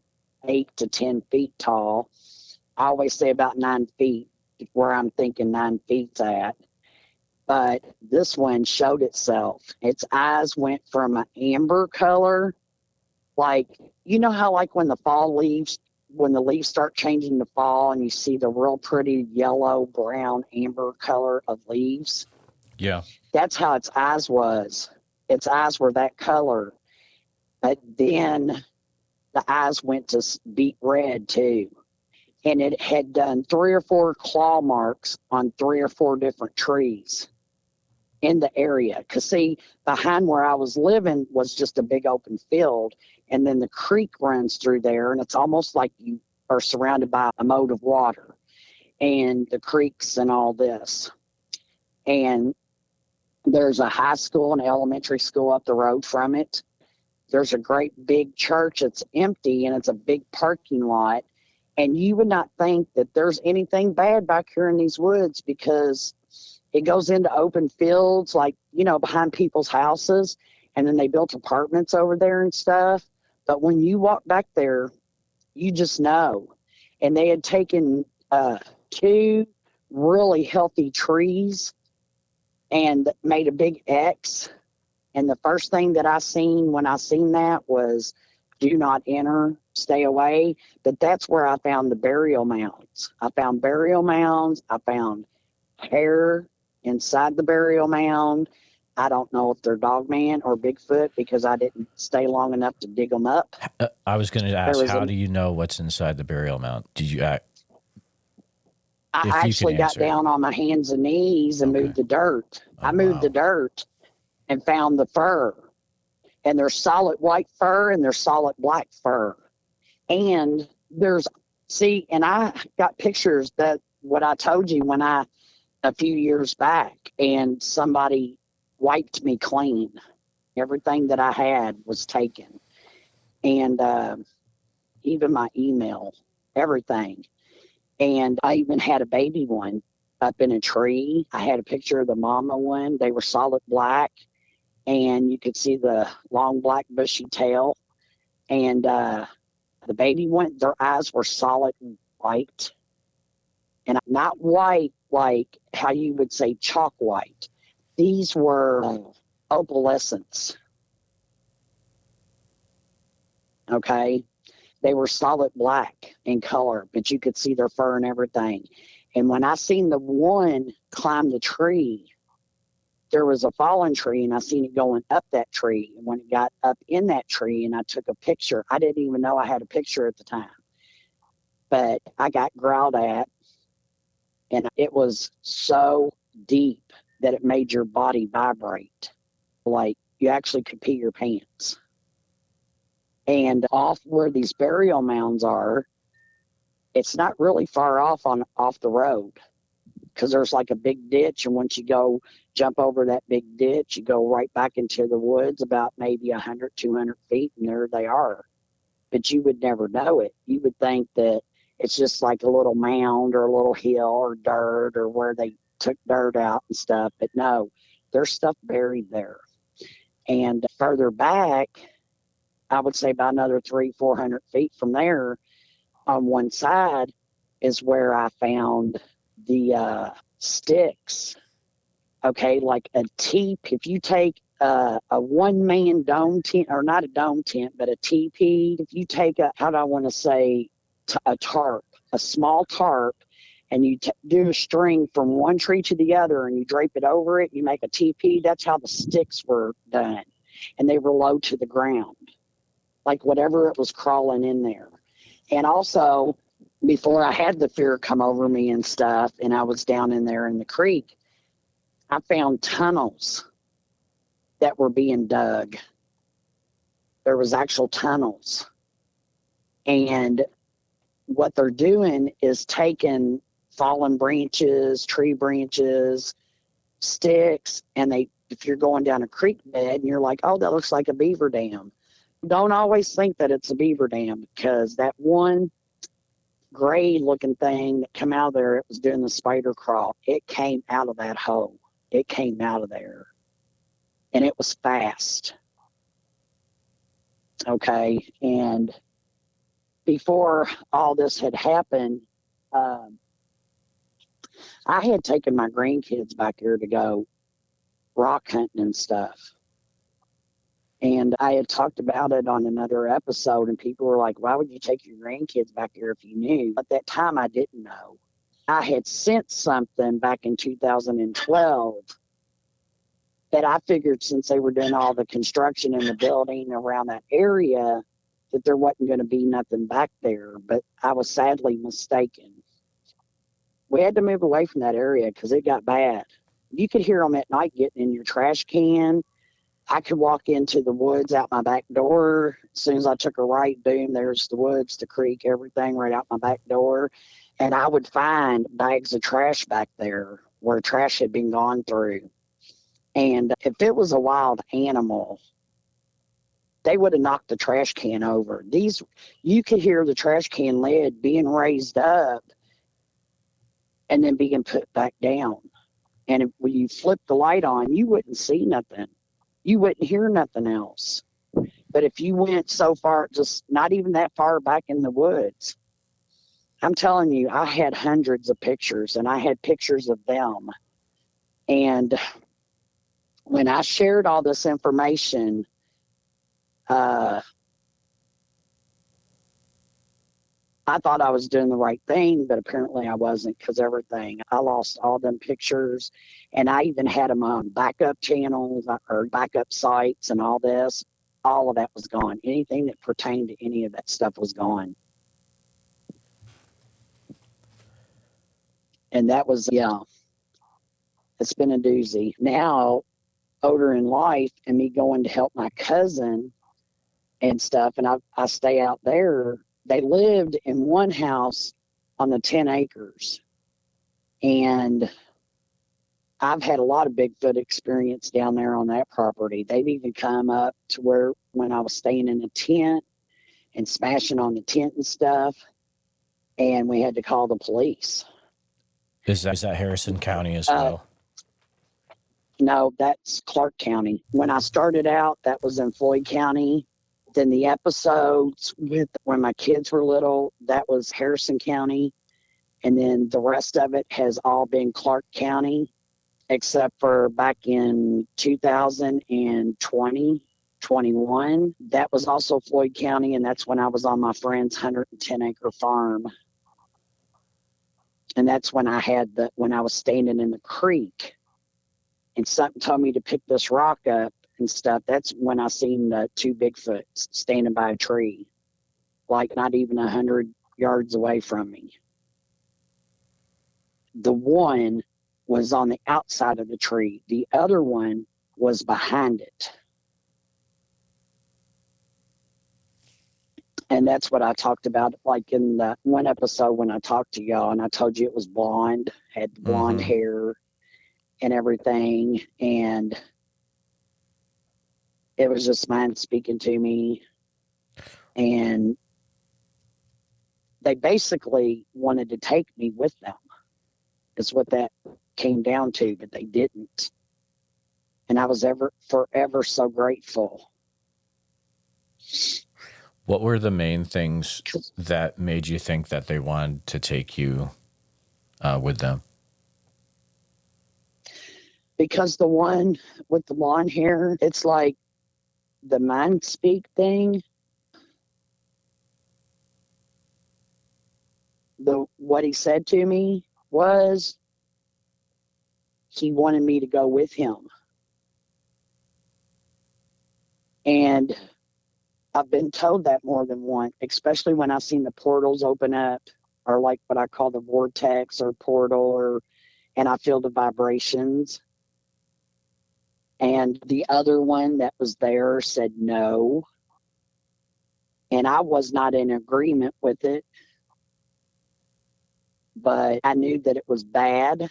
8 to 10 feet tall. I always say about 9 feet, where I'm thinking 9 feet's at. But this one showed itself. Its eyes went from an amber color, like, you know how like when the leaves start changing to fall and you see the real pretty yellow, brown, amber color of leaves? Yeah. That's how its eyes was. Its eyes were that color. But then the eyes went to beet red too. And it had done 3 or 4 claw marks on 3 or 4 different trees in the area. Because, see, behind where I was living was just a big open field. And then the creek runs through there, and it's almost like you are surrounded by a moat of water and the creeks and all this. And there's a high school and elementary school up the road from it. There's a great big church. It's empty, and it's a big parking lot. And you would not think that there's anything bad back here in these woods, because it goes into open fields, like, you know, behind people's houses. And then they built apartments over there and stuff. But when you walk back there, you just know. And they had taken 2 really healthy trees and made a big X. And the first thing that I seen when I seen that was, do not enter, stay away. But that's where I found the burial mounds. I found burial mounds. I found hair inside the burial mound. I don't know if they're Dogman or Bigfoot, because I didn't stay long enough to dig them up. I was going to ask, how do you know what's inside the burial mound? Did you I actually got down on my hands and knees and moved the dirt. I moved the dirt and found the fur. And there's solid white fur and there's solid black fur. And and I got pictures, that what I told you a few years back, and somebody wiped me clean. Everything that I had was taken. And even my email, everything. And I even had a baby one up in a tree. I had a picture of the mama one. They were solid black, and you could see the long black bushy tail. And the baby one, their eyes were solid white. And not white like how you would say chalk white. These were opalescents. Okay? They were solid black in color, but you could see their fur and everything. And when I seen the one climb the tree, there was a fallen tree, and I seen it going up that tree. And when it got up in that tree and I took a picture, I didn't even know I had a picture at the time. But I got growled at, and it was so deep that it made your body vibrate. Like you actually could pee your pants. And off where these burial mounds are, it's not really far off the road, because there's like a big ditch. And once you go jump over that big ditch, you go right back into the woods about maybe 100, 200 feet, and there they are. But you would never know it. You would think that it's just like a little mound or a little hill or dirt, or where they took dirt out and stuff. But no, there's stuff buried there. And further back, I would say about another 300-400 feet from there, on one side, is where I found the sticks. Okay, like a teepee. If you take a one-man dome tent, or not a dome tent, but a teepee, if you take a tarp, a small tarp, and you do a string from one tree to the other, and you drape it over it, you make a teepee. That's how the sticks were done. And they were low to the ground, like whatever it was crawling in there. And also, before I had the fear come over me and stuff, and I was down in there in the creek, I found tunnels that were being dug. There was actual tunnels. And what they're doing is taking fallen branches, tree branches, sticks, and if you're going down a creek bed and you're like, oh, that looks like a beaver dam. Don't always think that it's a beaver dam, because that one gray looking thing that came out of there, it was doing the spider crawl. It came out of that hole. It came out of there. And it was fast. Okay. And before all this had happened, I had taken my grandkids back here to go rock hunting and stuff. And I had talked about it on another episode, and people were like, why would you take your grandkids back there if you knew? At that time, I didn't know. I had sensed something back in 2012 that I figured, since they were doing all the construction in the building around that area, that there wasn't going to be nothing back there. But I was sadly mistaken. We had to move away from that area because it got bad. You could hear them at night getting in your trash can. I could walk into the woods out my back door. As soon as I took a right, boom, there's the woods, the creek, everything right out my back door. And I would find bags of trash back there where trash had been gone through. And if it was a wild animal, they would have knocked the trash can over. You could hear the trash can lid being raised up and then being put back down. And when you flip the light on, you wouldn't see nothing. You wouldn't hear nothing else. But if you went so far, just not even that far back in the woods, I'm telling you, I had hundreds of pictures, and I had pictures of them. And when I shared all this information, I thought I was doing the right thing, but apparently I wasn't, because I lost all them pictures, and I even had them on backup channels or backup sites and all this. All of that was gone. Anything that pertained to any of that stuff was gone. And that was, yeah, it's been a doozy. Now, older in life, and me going to help my cousin and stuff, and I stay out there. They lived in one house on the 10 acres. And I've had a lot of Bigfoot experience down there on that property. They've even come up to where when I was staying in a tent and smashing on the tent and stuff, and we had to call the police. Is that Harrison County as well? No, that's Clark County. When I started out, that was in Floyd County. Then the episodes with when my kids were little, that was Harrison County. And then the rest of it has all been Clark County, except for back in 2020, 21. That was also Floyd County, and that's when I was on my friend's 110-acre farm. And that's when when I was standing in the creek, and something told me to pick this rock up and stuff. That's when I seen the two Bigfoots standing by a tree, like not even 100 yards away from me. The one was on the outside of the tree. The other one was behind it. And that's what I talked about, like in that one episode when I talked to y'all, and I told you it was blonde, had blonde hair and everything. And it was just mine speaking to me. And they basically wanted to take me with them, is what that came down to, but they didn't. And I was forever so grateful. What were the main things that made you think that they wanted to take you with them? Because the one with the blonde hair, it's like the Mindspeak thing. What he said to me was he wanted me to go with him. And I've been told that more than once, especially when I've seen the portals open up, or like what I call the vortex or portal, and I feel the vibrations. And the other one that was there said no. And I was not in agreement with it, but I knew that it was bad.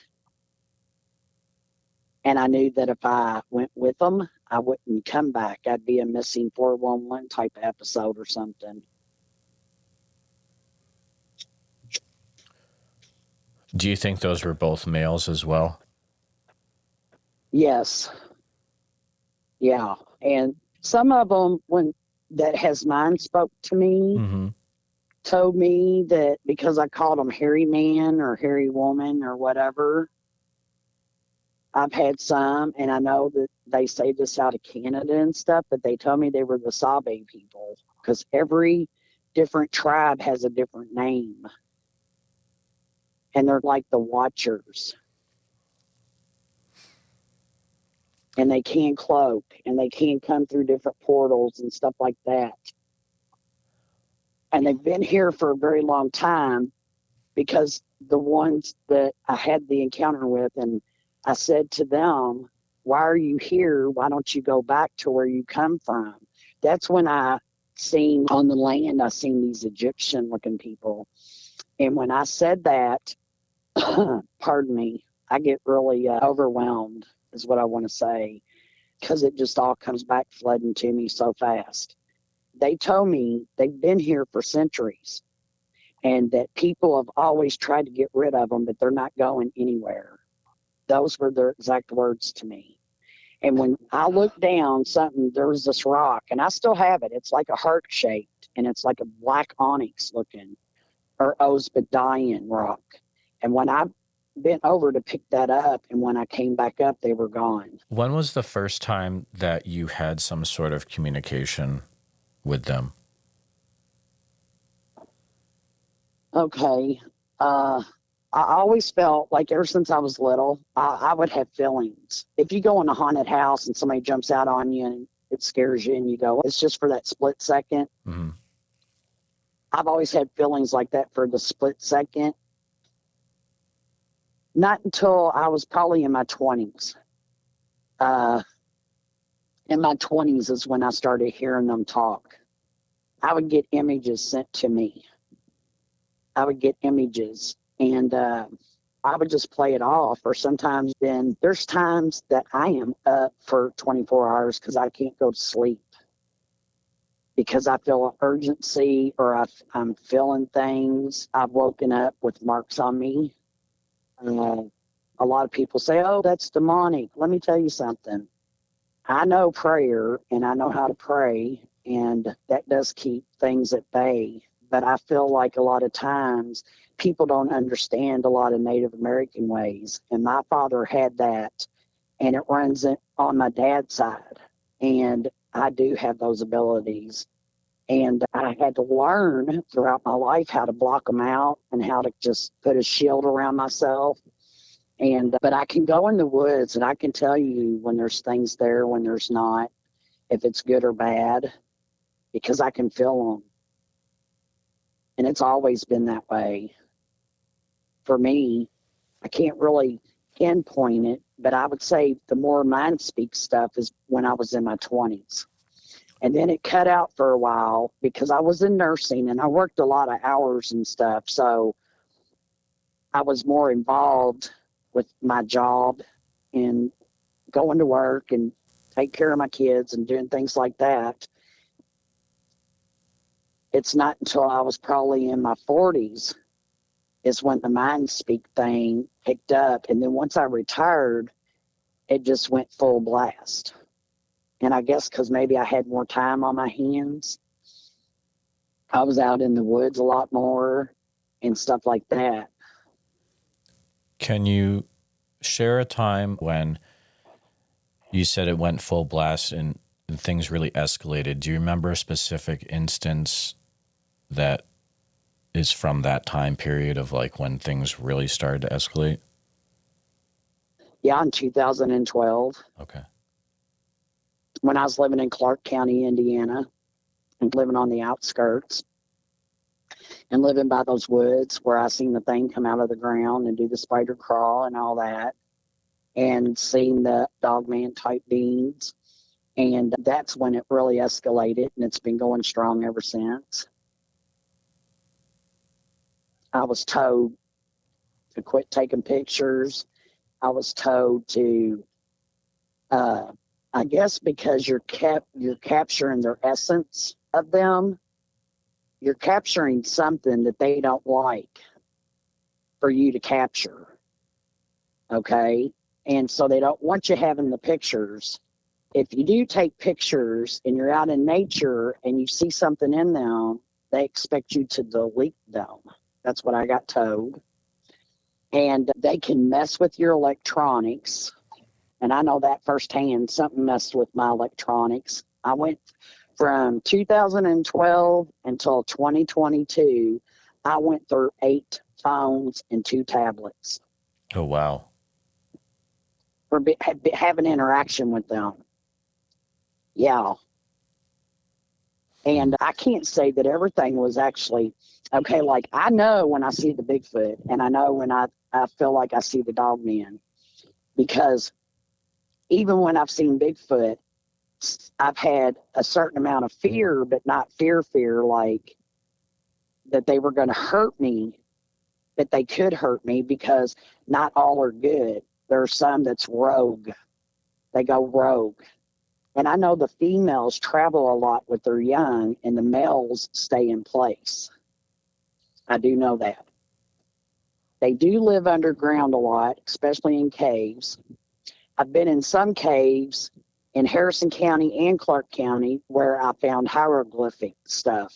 And I knew that if I went with them, I wouldn't come back. I'd be a missing 411 type episode or something. Do you think those were both males as well? Yes. Yeah. And some of them, that has mind spoke to me, told me that because I called them hairy man or hairy woman or whatever, I've had some, and I know that they say this out of Canada and stuff, but they tell me they were the Sabe people because every different tribe has a different name. And they're like the Watchers. And they can cloak, and they can come through different portals and stuff like that. And they've been here for a very long time because the ones that I had the encounter with, and I said to them, why are you here? Why don't you go back to where you come from? That's when I seen on the land, I seen these Egyptian looking people. And when I said that, pardon me, I get really overwhelmed is what I want to say, because it just all comes back flooding to me so fast. They told me they've been here for centuries and that people have always tried to get rid of them, but they're not going anywhere. Those were their exact words to me. And when I looked down, there was this rock, and I still have it. It's like a heart shaped, and it's like a black onyx looking, or Osbadian rock. And when I bent over to pick that up, and when I came back up, they were gone. When was the first time that you had some sort of communication with them? Okay. I always felt like ever since I was little, I would have feelings. If you go in a haunted house and somebody jumps out on you and it scares you and you go, it's just for that split second. Mm-hmm. I've always had feelings like that for the split second. Not until I was probably in my 20s. In my 20s is when I started hearing them talk. I would get images sent to me. I would get images, and I would just play it off. Or sometimes then there's times that I am up for 24 hours because I can't go to sleep because I feel an urgency, or I'm feeling things. I've woken up with marks on me. A lot of people say, oh, that's demonic. Let me tell you something. I know prayer and I know how to pray, and that does keep things at bay. But I feel like a lot of times people don't understand a lot of Native American ways. And my father had that, and it runs on my dad's side. And I do have those abilities. And I had to learn throughout my life how to block them out and how to just put a shield around myself. But I can go in the woods and I can tell you when there's things there, when there's not, if it's good or bad, because I can feel them. And it's always been that way. For me, I can't really pinpoint it, but I would say the more Mindspeak stuff is when I was in my 20s. And then it cut out for a while because I was in nursing and I worked a lot of hours and stuff. So I was more involved with my job and going to work and take care of my kids and doing things like that. It's not until I was probably in my 40s is when the Mindspeak thing picked up. And then once I retired, it just went full blast. And I guess because maybe I had more time on my hands, I was out in the woods a lot more and stuff like that. Can you share a time when you said it went full blast and things really escalated? Do you remember a specific instance that is from that time period of like when things really started to escalate? Yeah, in 2012. Okay. When I was living in Clark County, Indiana, and living on the outskirts and living by those woods where I seen the thing come out of the ground and do the spider crawl and all that, and seeing the Dogman type beings. And that's when it really escalated, and it's been going strong ever since. I was told to quit taking pictures. I was told to, I guess because you're capturing their essence of them. You're capturing something that they don't like for you to capture. Okay? And so they don't want you having the pictures. If you do take pictures and you're out in nature and you see something in them, they expect you to delete them. That's what I got told. And they can mess with your electronics. And I know that firsthand. Something messed with my electronics. I went from 2012 until 2022. I went through 8 phones and 2 tablets Oh, wow. for having interaction with them. Yeah. And I can't say that everything was actually okay. Like, I know when I see the Bigfoot, and I know when I feel like I see the Dogman, because even when I've seen Bigfoot, I've had a certain amount of fear, but not fear, like that they were going to hurt me, that they could hurt me, because not all are good. There's some that's rogue. They go rogue. And I know the females travel a lot with their young, and the males stay in place. I do know that. They do live underground a lot, especially in caves. I've been in some caves in Harrison County and Clark County where I found hieroglyphic stuff.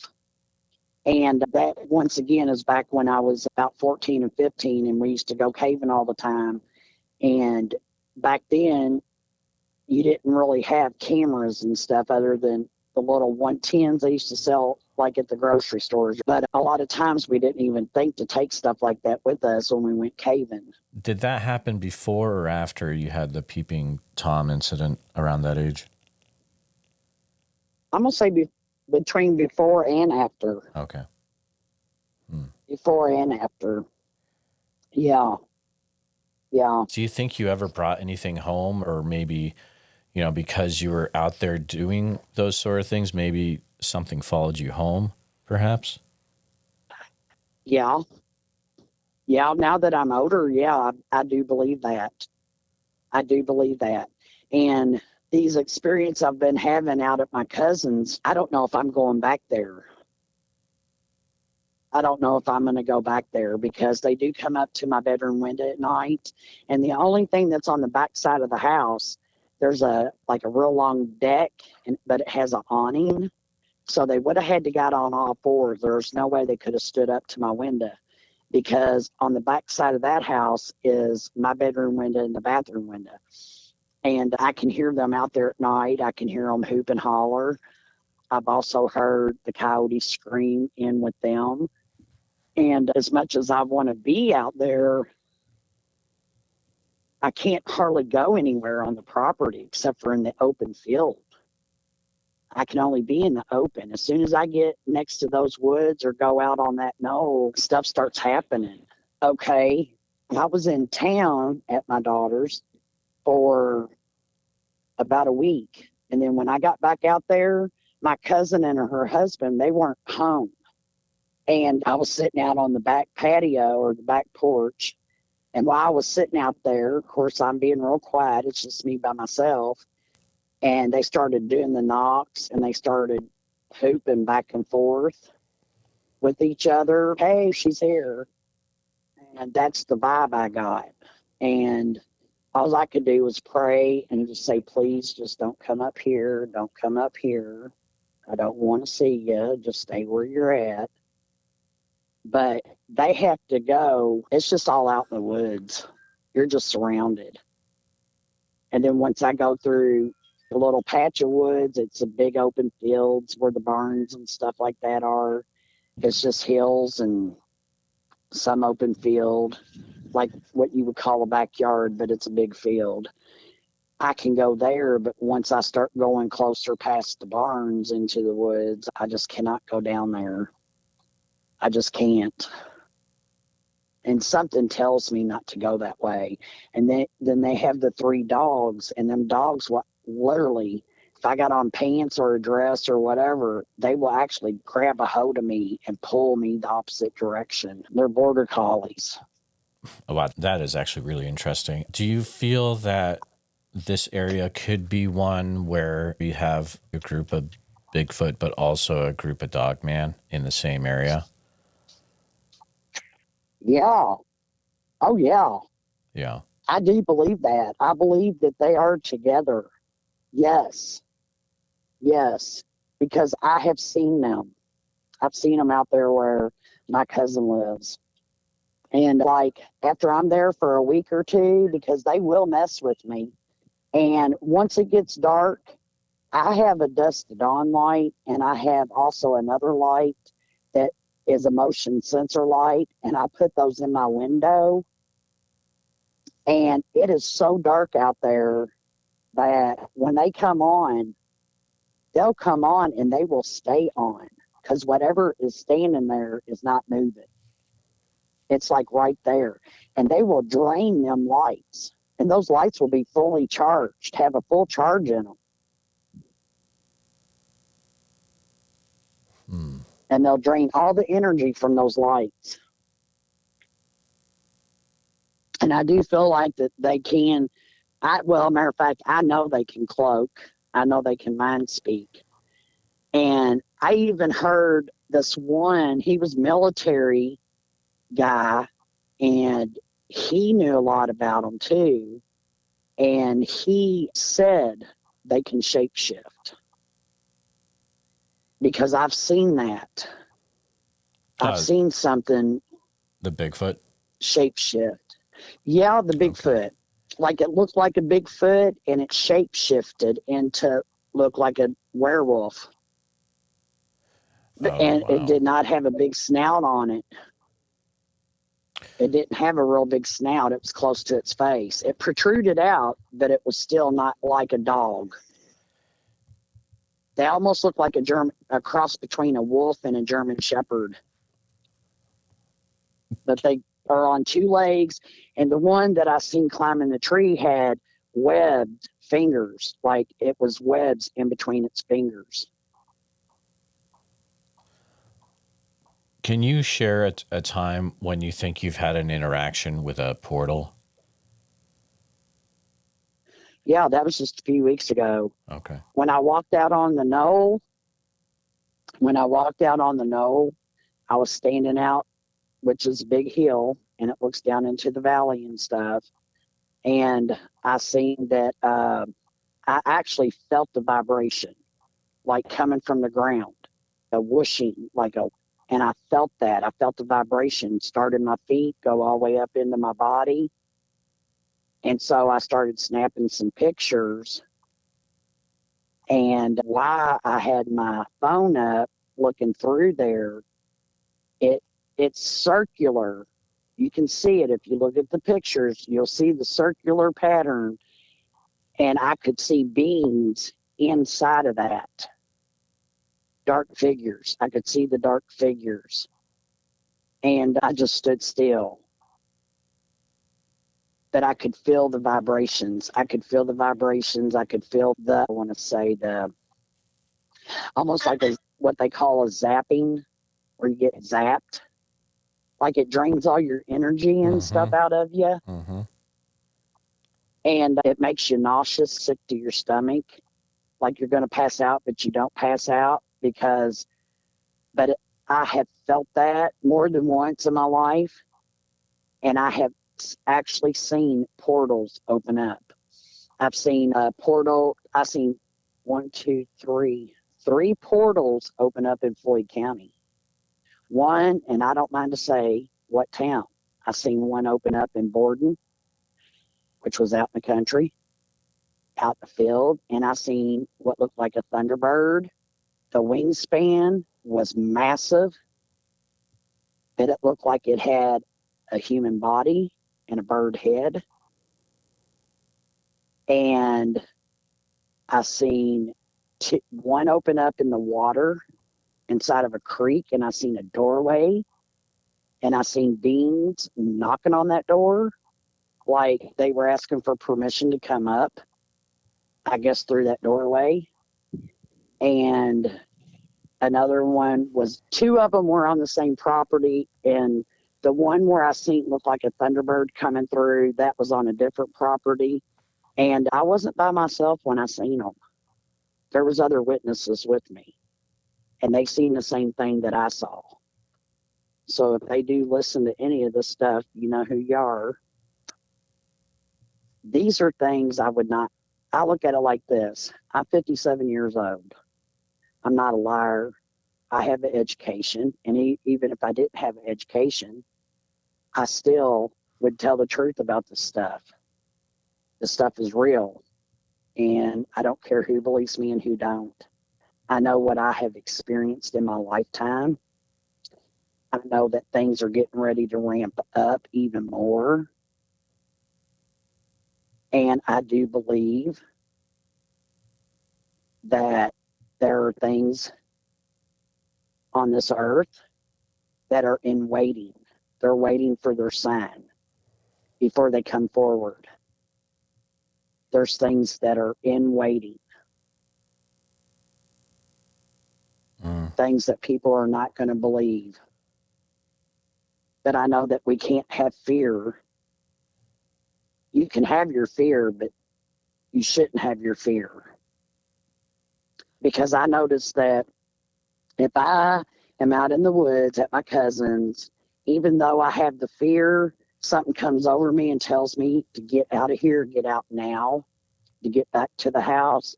And that, once again, is back when I was about 14 and 15, and we used to go caving all the time. And back then, you didn't really have cameras and stuff other than the little 110s they used to sell like at the grocery stores. But a lot of times we didn't even think to take stuff like that with us when we went caving. Did that happen before or after you had the Peeping Tom incident around that age? I'm going to say between before and after. Okay. Before and after. Yeah. Yeah. Do you think you ever brought anything home, or maybe, because you were out there doing those sort of things, maybe something followed you home, perhaps? Yeah. Yeah. Now that I'm older, yeah, I do believe that. I do believe that. And these experiences I've been having out at my cousin's, I don't know if I'm going back there. I don't know if I'm going to go back there, because they do come up to my bedroom window at night. And the only thing that's on the back side of the house, there's a real long deck, but it has an awning. So they would have had to got on all fours. There's no way they could have stood up to my window, because on the back side of that house is my bedroom window and the bathroom window. And I can hear them out there at night. I can hear them hoop and holler. I've also heard the coyotes scream in with them. And as much as I want to be out there, I can't hardly go anywhere on the property except for in the open field. I can only be in the open. As soon as I get next to those woods or go out on that knoll, stuff starts happening. Okay, I was in town at my daughter's for about a week. And then when I got back out there, my cousin and her husband, they weren't home. And I was sitting out on the back patio or the back porch. And while I was sitting out there, of course, I'm being real quiet. It's just me by myself. And they started doing the knocks, and they started hooping back and forth with each other. Hey, she's here. And that's the vibe I got. And all I could do was pray and just say, please, just don't come up here. Don't come up here. I don't want to see you. Just stay where you're at. But they have to go. It's just all out in the woods. You're just surrounded. And then once I go through the little patch of woods, it's a big open fields where the barns and stuff like that are. It's just hills and some open field, like what you would call a backyard, but it's a big field. I can go there, but once I start going closer past the barns into the woods, I just cannot go down there. I just can't. And something tells me not to go that way. And then they have the 3 dogs, and them dogs, literally, if I got on pants or a dress or whatever, they will actually grab a hold of me and pull me the opposite direction. They're border collies. Oh, wow. That is actually really interesting. Do you feel that this area could be one where you have a group of Bigfoot, but also a group of Dogman in the same area? Yeah. Oh, yeah. Yeah. I do believe that. I believe that they are together. Yes. Yes. Because I have seen them. I've seen them out there where my cousin lives. And like after I'm there for a week or two, because they will mess with me. And once it gets dark, I have a dusk to dawn light, and I have also another light that is a motion sensor light, and I put those in my window. And it is so dark out there that when they come on, they'll come on and they will stay on because whatever is standing there is not moving. It's like right there. And they will drain them lights. And those lights will be fully charged, have a full charge in them. And they'll drain all the energy from those lights. And I do feel like that they can, well, matter of fact, I know they can cloak. I know they can mind speak. And I even heard this one, he was military guy, and he knew a lot about them too. And he said they can shapeshift. Because I've seen that. I've seen something. The Bigfoot? Shapeshift. Yeah, the Bigfoot. Okay. Like it looked like a Bigfoot and it shapeshifted into look like a werewolf. And wow. It did not have a big snout on it. It didn't have a real big snout. It was close to its face. It protruded out, but it was still not like a dog. They almost looked like a cross between a wolf and a German Shepherd. But they are on two legs, and the one that I seen climbing the tree had webbed fingers, like it was webs in between its fingers. Can you share a time when you think you've had an interaction with a portal? Yeah, that was just a few weeks ago. Okay. When I walked out on the knoll, I was standing out, which is a big hill, and it looks down into the valley and stuff. And I seen that I actually felt the vibration, like coming from the ground, a whooshing, and I felt that. I felt the vibration start in my feet, go all the way up into my body. And so I started snapping some pictures. And while I had my phone up looking through there, it's circular. You can see it. If you look at the pictures, you'll see the circular pattern. And I could see beings inside of that. Dark figures. I could see the dark figures. And I just stood still. But I could feel the vibrations. I could feel I want to say almost like what they call a zapping, where you get zapped. Like it drains all your energy and stuff out of you. Mm-hmm. And it makes you nauseous, sick to your stomach. Like you're going to pass out, but you don't pass out I have felt that more than once in my life. And I have actually seen portals open up. I've seen a portal. I've seen three portals open up in Floyd County. One, and I don't mind to say what town. I've seen one open up in Borden, which was out in the country, out in the field. And I seen what looked like a thunderbird. The wingspan was massive, but it looked like it had a human body and a bird head. And I seen one open up in the water inside of a creek, and I seen a doorway, and I seen beings knocking on that door like they were asking for permission to come up, I guess through that doorway. And another one was, two of them were on the same property, and the one where I seen looked like a thunderbird coming through, that was on a different property. And I wasn't by myself when I seen them. There was other witnesses with me, and they seen the same thing that I saw. So if they do listen to any of this stuff, you know who you are. These are things I look at it like this. I'm 57 years old. I'm not a liar. I have an education, and even if I didn't have an education, I still would tell the truth about this stuff. This stuff is real. and I don't care who believes me and who don't. I know what I have experienced in my lifetime. I know that things are getting ready to ramp up even more. And I do believe that there are things on this earth that are in waiting. They're waiting for their sign before they come forward. There's things that are in waiting. Things that people are not going to believe. But I know that we can't have fear. You can have your fear, but you shouldn't have your fear. Because I noticed that if I am out in the woods at my cousin's, even though I have the fear, something comes over me and tells me to get out of here, get out now, to get back to the house.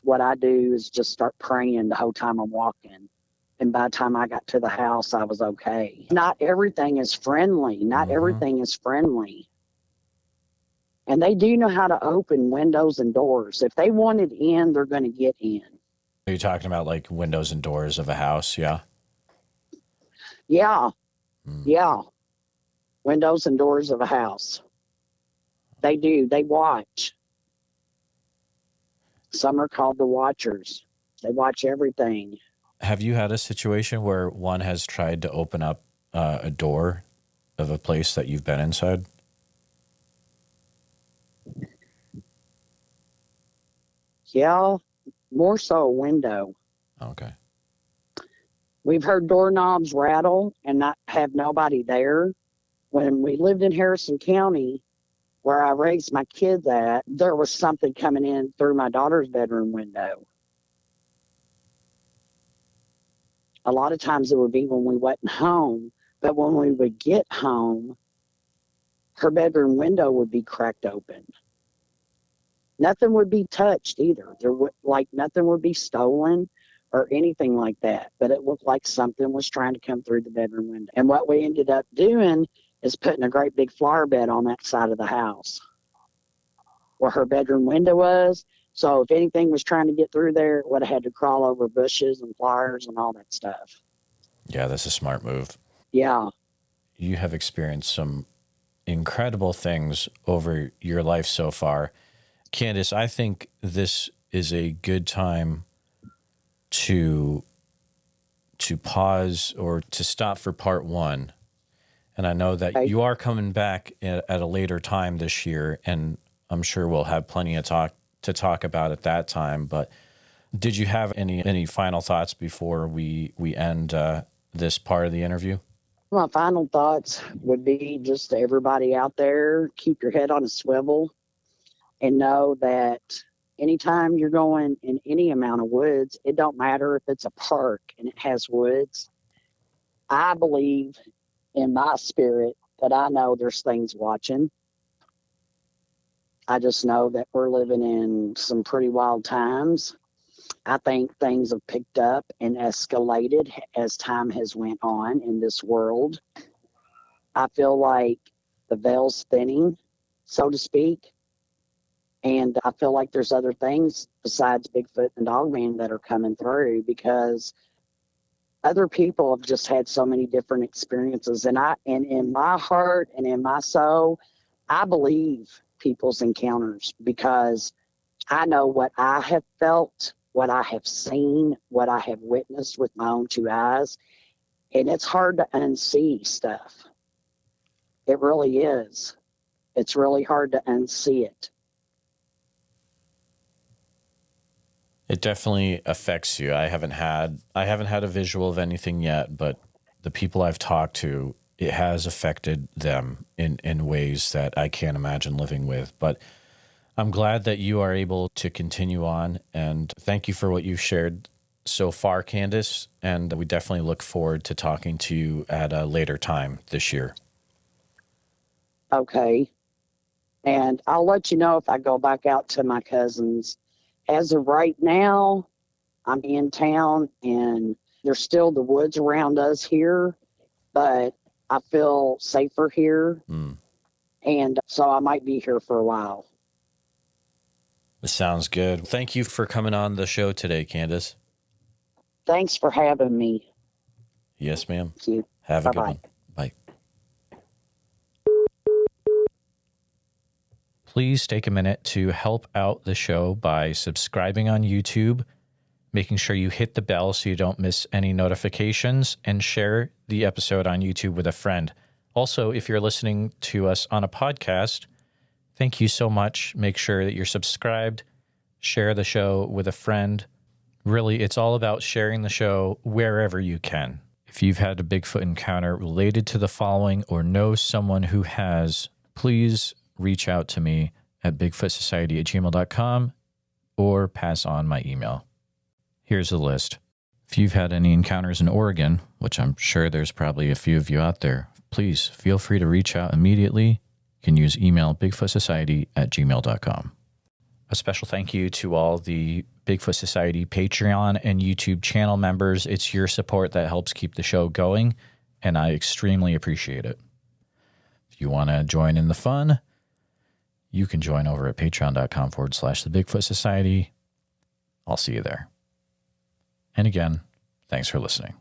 What I do is just start praying the whole time I'm walking. And by the time I got to the house, I was okay. Not everything is friendly. Not everything is friendly. And they do know how to open windows and doors. If they wanted in, they're going to get in. Are you talking about like windows and doors of a house? Yeah. Yeah. Yeah. Windows and doors of a house. They do. They watch. Some are called the watchers. They watch everything. Have you had a situation where one has tried to open up a door of a place that you've been inside? Yeah. More so a window. Okay. We've heard doorknobs rattle and not have nobody there. When we lived in Harrison County, where I raised my kids at, there was something coming in through my daughter's bedroom window. A lot of times it would be when we wasn't home, but when we would get home, her bedroom window would be cracked open. Nothing would be touched either. Nothing would be stolen or anything like that, but it looked like something was trying to come through the bedroom window. And what we ended up doing is putting a great big flower bed on that side of the house where her bedroom window was. So if anything was trying to get through there, it would have had to crawl over bushes and flowers and all that stuff. Yeah, that's a smart move. Yeah. You have experienced some incredible things over your life so far. Candace, I think this is a good time to pause or to stop for part one. And I know that you are coming back at a later time this year, and I'm sure we'll have plenty of to talk about at that time. But did you have any final thoughts before we end this part of the interview? My final thoughts would be just to everybody out there, keep your head on a swivel and know that anytime you're going in any amount of woods, it don't matter if it's a park and it has woods. I believe in my spirit that I know there's things watching. I just know that we're living in some pretty wild times. I think things have picked up and escalated as time has went on in this world. I feel like the veil's thinning, so to speak. And I feel like there's other things besides Bigfoot and Dogman that are coming through because other people have just had so many different experiences. And in my heart and in my soul, I believe people's encounters because I know what I have felt, what I have seen, what I have witnessed with my own two eyes. And it's hard to unsee stuff. It really is. It's really hard to unsee it. It definitely affects you. I haven't had a visual of anything yet, but the people I've talked to, it has affected them in ways that I can't imagine living with. But I'm glad that you are able to continue on, and thank you for what you've shared so far, Candace. And we definitely look forward to talking to you at a later time this year. Okay. And I'll let you know if I go back out to my cousins. As of right now, I'm in town and there's still the woods around us here, but I feel safer here. And so I might be here for a while. Sounds good. Thank you for coming on the show today, Candace. Thanks for having me. Yes, ma'am. Thank you. Have a good Bye-bye. one. Bye. Please take a minute to help out the show by subscribing on YouTube, making sure you hit the bell so you don't miss any notifications, and share the episode on YouTube with a friend. Also, if you're listening to us on a podcast, thank you so much. Make sure that you're subscribed, share the show with a friend. Really, it's all about sharing the show wherever you can. If you've had a Bigfoot encounter related to the following or know someone who has, please reach out to me at bigfootsociety@gmail.com or pass on my email. Here's a list. If you've had any encounters in Oregon, which I'm sure there's probably a few of you out there, please feel free to reach out immediately. You can use email bigfootsociety@gmail.com. A special thank you to all the Bigfoot Society Patreon and YouTube channel members. It's your support that helps keep the show going, and I extremely appreciate it. If you want to join in the fun, you can join over at patreon.com/the Bigfoot Society. I'll see you there. And again, thanks for listening.